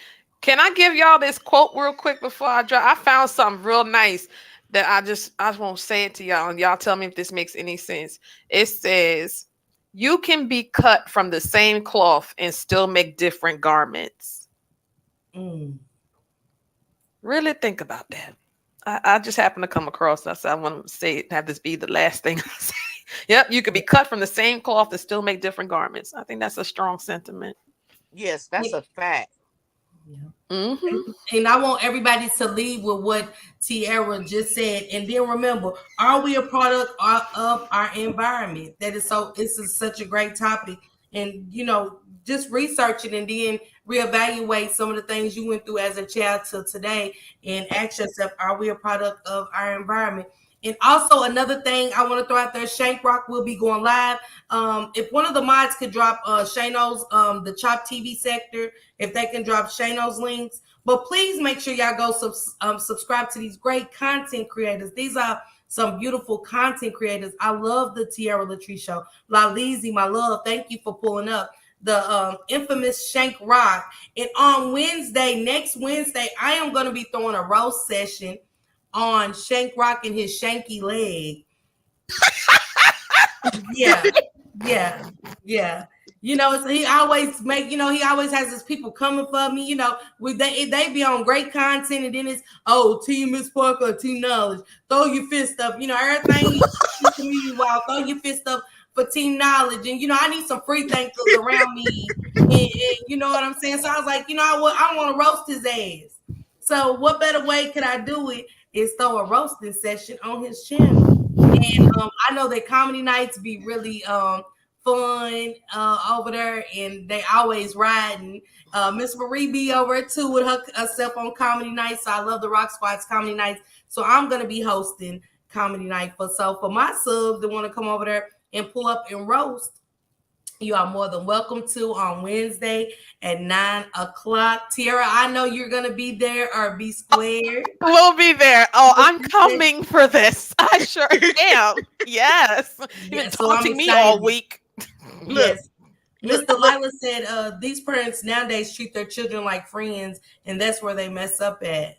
Can I give y'all this quote real quick before I drop? I found something real nice that I won't say it to y'all, and y'all tell me if this makes any sense. It says, "You can be cut from the same cloth and still make different garments." Mm. Really think about that. I just happened to come across that, so I want to say it, have this be the last thing I say. Yep, you could be cut from the same cloth and still make different garments. I think that's a strong sentiment. Yes, that's a fact. Yeah. Mm-hmm. And I want everybody to leave with what Tierra just said. And then remember, are we a product of our environment? That is so, this is such a great topic. And, you know, just research it and then reevaluate some of the things you went through as a child till today and ask yourself, are we a product of our environment? And also another thing I want to throw out there, Shank Rock will be going live. If one of the mods could drop Shano's the Chop TV sector, if they can drop Shano's links. But please make sure y'all go subscribe to these great content creators. These are some beautiful content creators. I love the Tierra Latrice show. La Lizzie, my love, thank you for pulling up. The infamous Shank Rock. And on Wednesday, next Wednesday, I am going to be throwing a roast session on Shank Rock and his shanky leg. Yeah. You know, so he always he always has his people coming for me. You know, they be on great content, and then it's Team Miss Parker, Team Knowledge. Throw your fist up. You know, everything community wild. Throw your fist up for Team Knowledge, and I need some free thinkers around me. And you know what I'm saying? So I was like, I want to roast his ass. So what better way could I do it is throw a roasting session on his channel. And I know that comedy nights be really fun over there, and they always riding. Miss Marie be over too with herself on comedy night. So I love the Rock Squad's comedy nights. So I'm gonna be hosting comedy night for my subs that want to come over there and pull up and roast. You are more than welcome to on Wednesday at 9 o'clock. Tiara, I know you're gonna be there or be squared. We'll be there. Oh, I'm coming for this. I sure am. Yes. You've been Yeah, so I'm taunting me all excited. week. Yes. Miss Delilah said these parents nowadays treat their children like friends, and that's where they mess up at.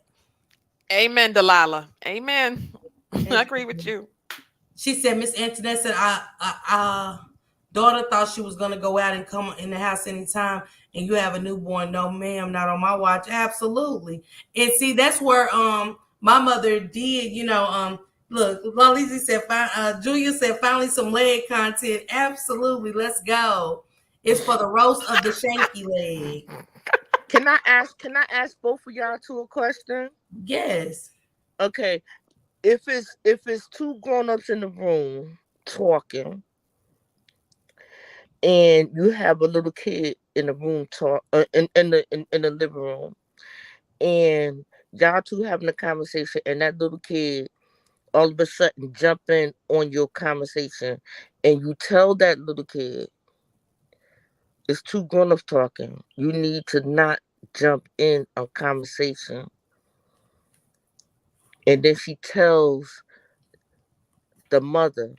Amen, Delilah. Amen. I agree with you. She said, Miss Antoinette said, I daughter thought she was gonna go out and come in the house anytime, and you have a newborn. No, ma'am, not on my watch. Absolutely. And see, that's where my mother did. Look, Lalizi said, Julia said, finally some leg content. Absolutely, let's go. It's for the roast of the shanky leg. Can I ask both of y'all two a question? Yes. Okay. If it's two grown-ups in the room talking, and you have a little kid in the room in the living room, and y'all two having a conversation, and that little kid all of a sudden jump in on your conversation, and you tell that little kid, it's two grown-ups talking, you need to not jump in on conversation. And then she tells the mother,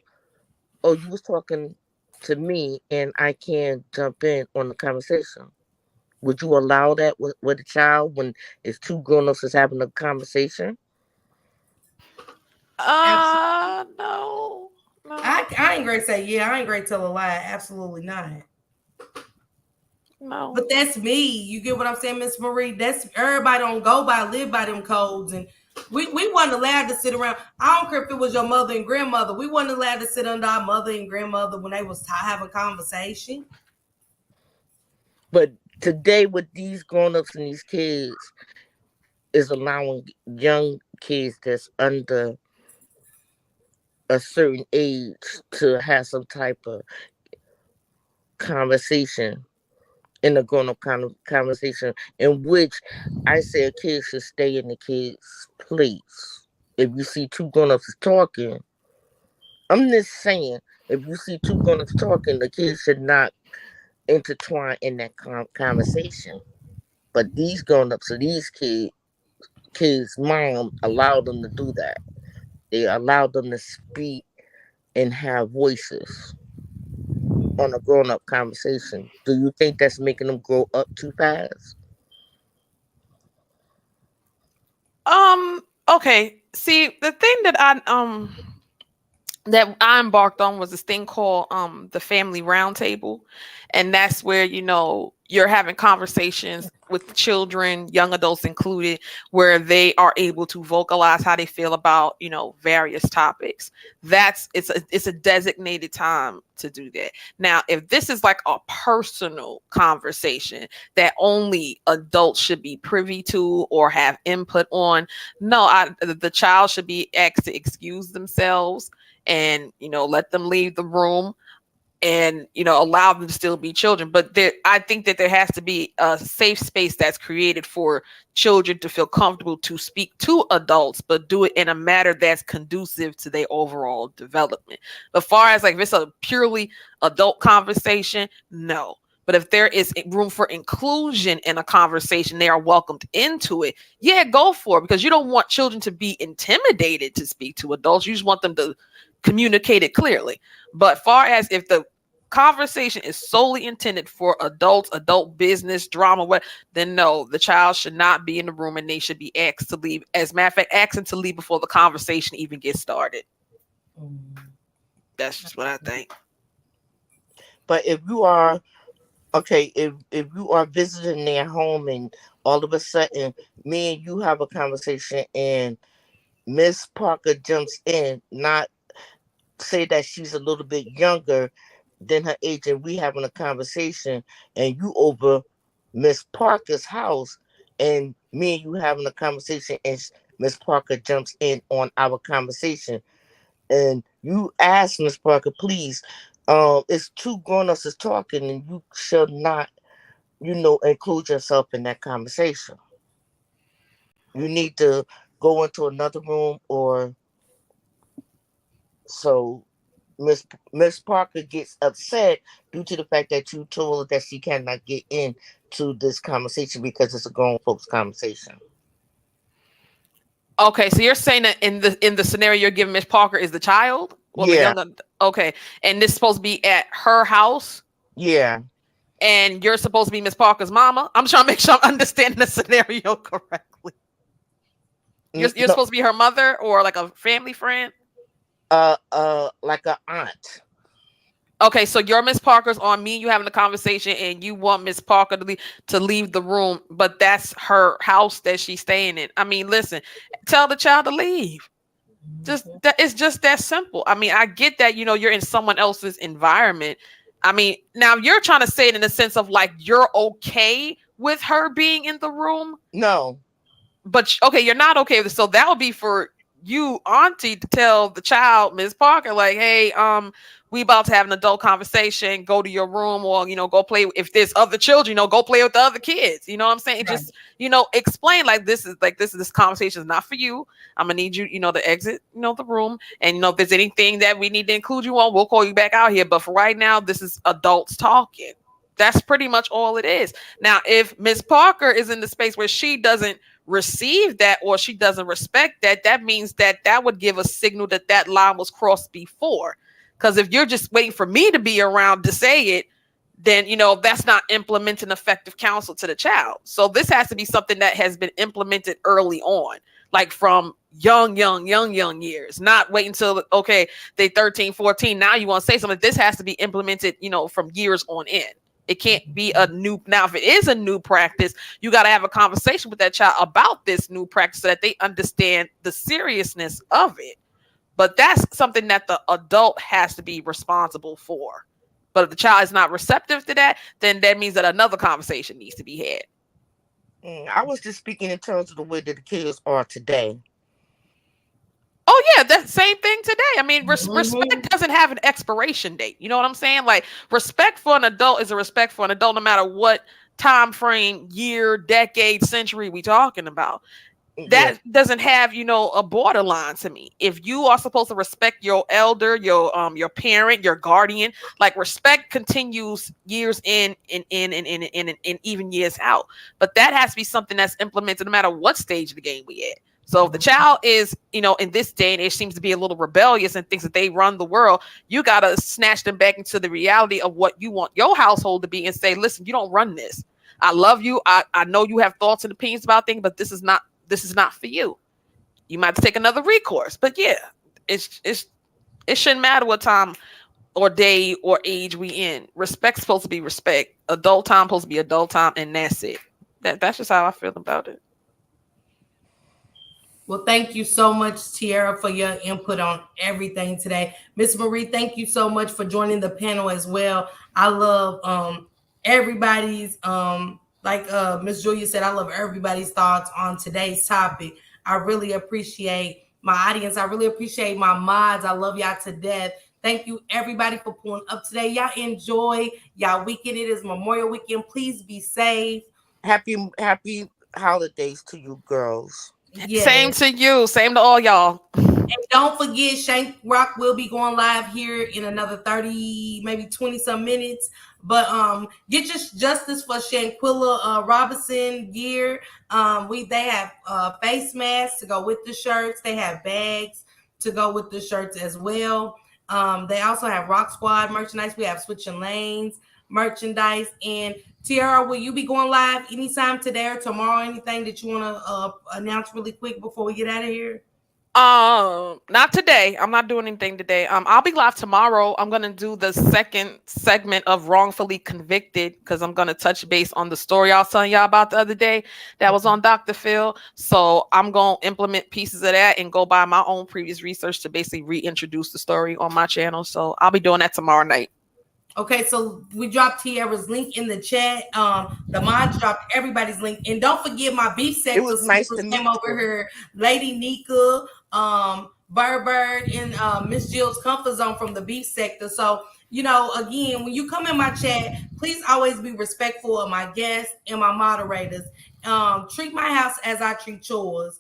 oh, you was talking to me and I can't jump in on the conversation. Would you allow that with a child when it's two grown-ups is having a conversation? No. I ain't great to say yeah. I ain't great to tell a lie. Absolutely not. No. But that's me. You get what I'm saying, Miss Marie? That's everybody don't live by them codes. And we wasn't allowed to sit around. I don't care if it was your mother and grandmother. We wasn't allowed to sit under our mother and grandmother when they was having conversation. But today with these grown-ups and these kids is allowing young kids that's under a certain age to have some type of conversation in a grown-up kind of conversation, in which I say a kid should stay in the kid's place. If you see two grown-ups talking, I'm just saying, if you see two grown-ups talking, the kid should not intertwine in that conversation. But these grown-ups, so these kids' mom allowed them to do that. They allowed them to speak and have voices on a grown-up conversation. Do you think that's making them grow up too fast? Okay. See, the thing that I embarked on was this thing called the family roundtable, and that's where you're having conversations with children, young adults included, where they are able to vocalize how they feel about various topics. It's a designated time to do that. Now, if this is like a personal conversation that only adults should be privy to or have input on, no, the child should be asked to excuse themselves and let them leave the room and allow them to still be children. But I think that there has to be a safe space that's created for children to feel comfortable to speak to adults, but do it in a manner that's conducive to their overall development. As far as like if it's a purely adult conversation, no. But if there is room for inclusion in a conversation, they are welcomed into it. Yeah, go for it, because you don't want children to be intimidated to speak to adults. You just want them to communicate it clearly. But far as if the conversation is solely intended for adults, adult business, drama, then no, the child should not be in the room and they should be asked to leave. As a matter of fact, asking to leave before the conversation even gets started. That's just what I think. But if you are if you are visiting their home and all of a sudden me and you have a conversation and Miss Parker jumps in, not say that she's a little bit younger than her age, and we having a conversation, and you over Miss Parker's house, and me and you having a conversation, and Miss Parker jumps in on our conversation, and you ask Miss Parker, please it's two grown-ups is talking, and you shall not, include yourself in that conversation. You need to go into another room, or so Miss Parker gets upset due to the fact that you told her that she cannot get into this conversation because it's a grown folks conversation. Okay, so you're saying that in the scenario you're giving Miss Parker is the child? Well, the Yeah, young okay. And this is supposed to be at her house yeah. and you're supposed to be Miss Parker's mama? I'm trying to make sure I'm understanding the scenario correctly. You're No, supposed to be her mother or like a family friend? like a aunt. Okay, so you're Miss Parker's on me, you having a conversation and you want Miss Parker to leave the room, but that's her house that she's staying in. I mean, listen, tell the child to leave. Just that, it's just that simple. I mean, I get that, you're in someone else's environment. I mean, now you're trying to say it in the sense of like you're okay with her being in the room, No, but okay, you're not okay with it. So that would be for you, auntie, to tell the child, Miss Parker, like, hey, we about to have an adult conversation. Go to your room, or go play. If there's other children, go play with the other kids. You know what I'm saying? Right. Just explain like this conversation is not for you. I'm gonna need you, to exit, the room. And if there's anything that we need to include you on, we'll call you back out here. But for right now, this is adults talking. That's pretty much all it is. Now, if Miss Parker is in the space where she doesn't receive that or she doesn't respect that, that means that would give a signal that line was crossed before. Because if you're just waiting for me to be around to say it, then that's not implementing effective counsel to the child. So this has to be something that has been implemented early on, like from young years, not wait until okay, they 13, 14. Now you want to say something. This has to be implemented, from years on end. It can't be a new. Now, if it is a new practice, you got to have a conversation with that child about this new practice so that they understand the seriousness of it. But that's something that the adult has to be responsible for. But if the child is not receptive to that, then that means that another conversation needs to be had. I was just speaking in terms of the way that the kids are today. Oh yeah, that same thing today. I mean, Mhm. respect doesn't have an expiration date. You know what I'm saying? Like respect for an adult is a respect for an adult, no matter what time frame, year, decade, century we talking about. Yeah, That doesn't have a borderline to me. If you are supposed to respect your elder, your parent, your guardian, like respect continues years in, and even years out. But that has to be something that's implemented no matter what stage of the game we at. So if the child is, in this day and age seems to be a little rebellious and thinks that they run the world, you gotta snatch them back into the reality of what you want your household to be and say, listen, you don't run this. I love you. I know you have thoughts and opinions about things, but this is not for you. You might have to take another recourse. But yeah, it shouldn't matter what time or day or age we in. Respect's supposed to be respect. Adult time supposed to be adult time, and that's it. That's just how I feel about it. Well, thank you so much, Tiara, for your input on everything today. Miss Marie, thank you so much for joining the panel as well. I love everybody's like Miss Julia said, I love everybody's thoughts on today's topic. I really appreciate my audience. I really appreciate my mods. I love y'all to death. Thank you everybody for pulling up today. Y'all enjoy y'all weekend. It is Memorial Weekend. Please be safe. happy holidays to you girls. Same Yes. to you. Same to all y'all. And don't forget, Shank Rock will be going live here in another 30, maybe 20 some minutes. But get your justice for Shanquilla Robinson gear. They have face masks to go with the shirts. They have bags to go with the shirts as well. They also have Rock Squad merchandise. We have Switching Lanes merchandise. And Tiara, will you be going live anytime today or tomorrow? Anything that you want to announce really quick before we get out of here? Not today. I'm not doing anything today. I'll be live tomorrow. I'm gonna do the second segment of wrongfully convicted because I'm gonna touch base on the story I was telling y'all about the other day that was on Dr. Phil. So I'm gonna implement pieces of that and go by my own previous research to basically reintroduce the story on my channel. So I'll be doing that tomorrow night. Okay, so we dropped Tiara's link in the chat. The mods dropped everybody's link, and don't forget my beef It sector was nice sisters to came meet over you. here. Lady Nika, Bird, and Miss Jill's comfort zone from the beef sector. So again, when you come in my chat, please always be respectful of my guests and my moderators. Treat my house as I treat yours.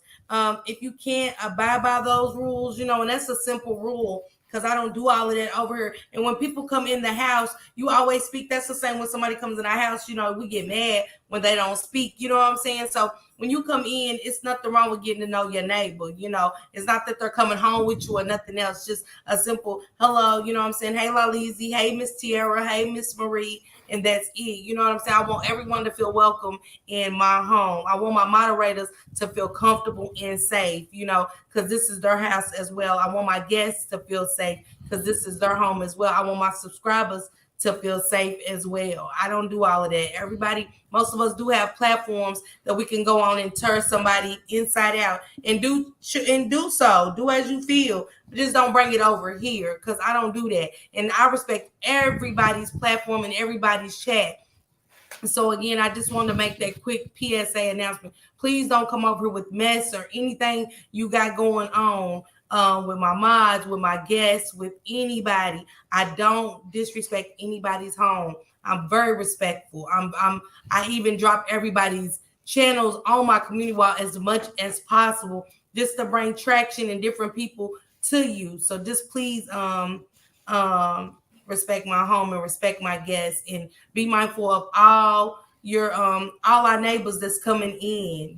If you can't abide by those rules, and that's a simple rule because I don't do all of that over here. And when people come in the house, you always speak. That's the same when somebody comes in our house, we get mad when they don't speak. You know what I'm saying? So when you come in, it's nothing wrong with getting to know your neighbor. It's not that they're coming home with you or nothing else. Just a simple hello. You know what I'm saying? Hey, Lalizi. Hey, Miss Tierra. Hey, Miss Marie. And that's it. You know what I'm saying? I want everyone to feel welcome in my home. I want my moderators to feel comfortable and safe, because this is their house as well. I want my guests to feel safe because this is their home as well. I want my subscribers to feel safe as well. I don't do all of that. Most of us do have platforms that we can go on and turn somebody inside out and do so. Do as you feel, but just don't bring it over here because I don't do that. And I respect everybody's platform and everybody's chat. So again, I just want to make that quick PSA announcement. Please don't come over here with mess or anything you got going on with my mods, with my guests, with anybody. I don't disrespect anybody's home. I'm very respectful. I even drop everybody's channels on my community wall as much as possible, just to bring traction and different people to you. So just please respect my home and respect my guests and be mindful of all our neighbors that's coming in.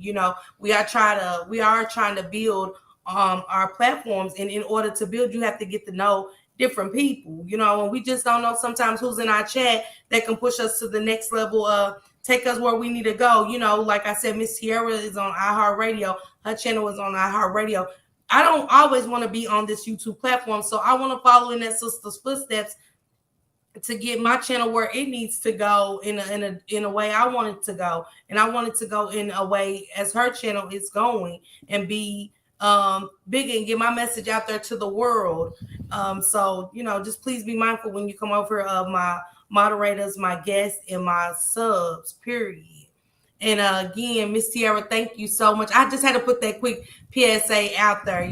We are trying to build our platforms, and in order to build, you have to get to know different people, and we just don't know sometimes who's in our chat that can push us to the next level, take us where we need to go. Like I said, Miss Tierra is on iHeartRadio. Her channel is on iHeartRadio. I don't always want to be on this YouTube platform, so I want to follow in that sister's footsteps to get my channel where it needs to go in a way I want it to go, and I want it to go in a way as her channel is going and be big and get my message out there to the world. So just please be mindful when you come over of my moderators, my guests, and my subs. Period. And again, Miss Tierra, thank you so much. I just had to put that quick PSA out there.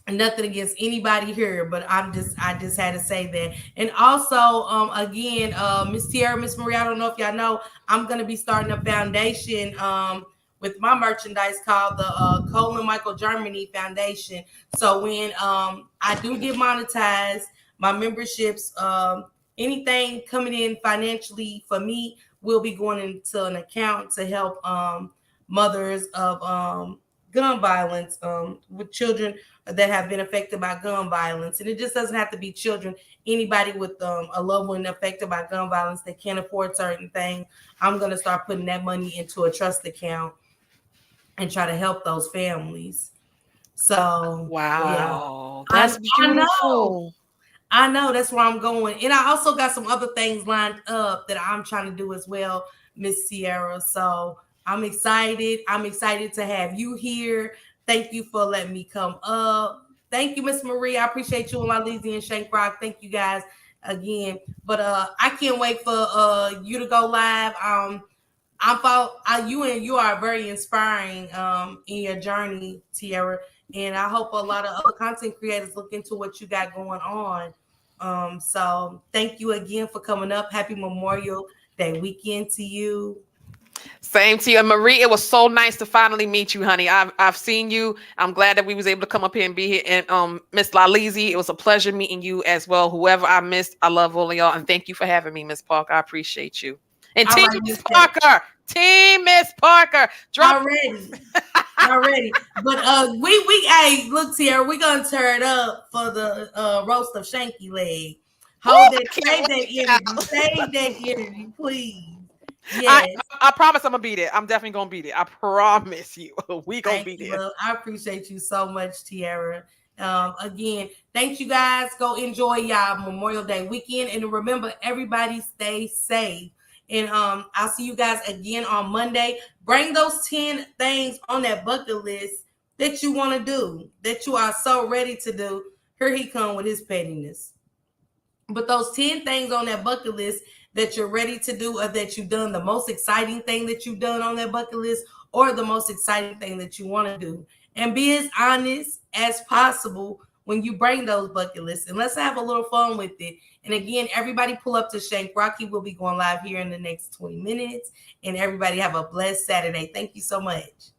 Nothing against anybody here, but I just had to say that. And also, again, Miss Tierra, Miss Marie, I don't know if y'all know, I'm gonna be starting a foundation with my merchandise called the Colin Michael Germany Foundation. So when I do get monetized, my memberships, anything coming in financially for me will be going into an account to help mothers of gun violence with children that have been affected by gun violence. And it just doesn't have to be children. Anybody with a loved one affected by gun violence that can't afford certain things, I'm going to start putting that money into a trust account and try to help those families. So wow, yeah. that's beautiful. I know that's where I'm going. And I also got some other things lined up that I'm trying to do as well, Miss Sierra. So I'm excited. I'm excited to have you here. Thank you for letting me come up. Thank you, Miss Marie. I appreciate you and Lalizi and Shank Rock. Thank you guys again. But I can't wait for you to go live. You are very inspiring in your journey, Tierra. And I hope a lot of other content creators look into what you got going on. So thank you again for coming up. Happy Memorial Day weekend to you. Same to you. And Marie, it was so nice to finally meet you, honey. I've seen you. I'm glad that we was able to come up here and be here. And Miss Lalizi, it was a pleasure meeting you as well. Whoever I missed, I love all of y'all. And thank you for having me, Miss Parker. I appreciate you. And All Team right, Miss Parker. Team Miss Parker. Drop already. But hey, look here, we're gonna turn it up for the roast of Shanky Leg. Hold that, save that energy, please. Yes. I promise I'm gonna be there. I'm definitely gonna be there. I promise you. We gonna be there. Love. I appreciate you so much, Tierra. Again, thank you guys. Go enjoy y'all Memorial Day weekend. And remember, everybody stay safe. And I'll see you guys again on Monday. Bring those 10 things on that bucket list that you want to do, that you are so ready to do. Here he come with his pettiness. But those 10 things on that bucket list that you're ready to do, or that you've done, the most exciting thing that you've done on that bucket list, or the most exciting thing that you want to do. And be as honest as possible when you bring those bucket lists, and let's have a little fun with it. And again, everybody pull up to Shank Rocky. We'll be going live here in the next 20 minutes. And everybody have a blessed Saturday. Thank you so much.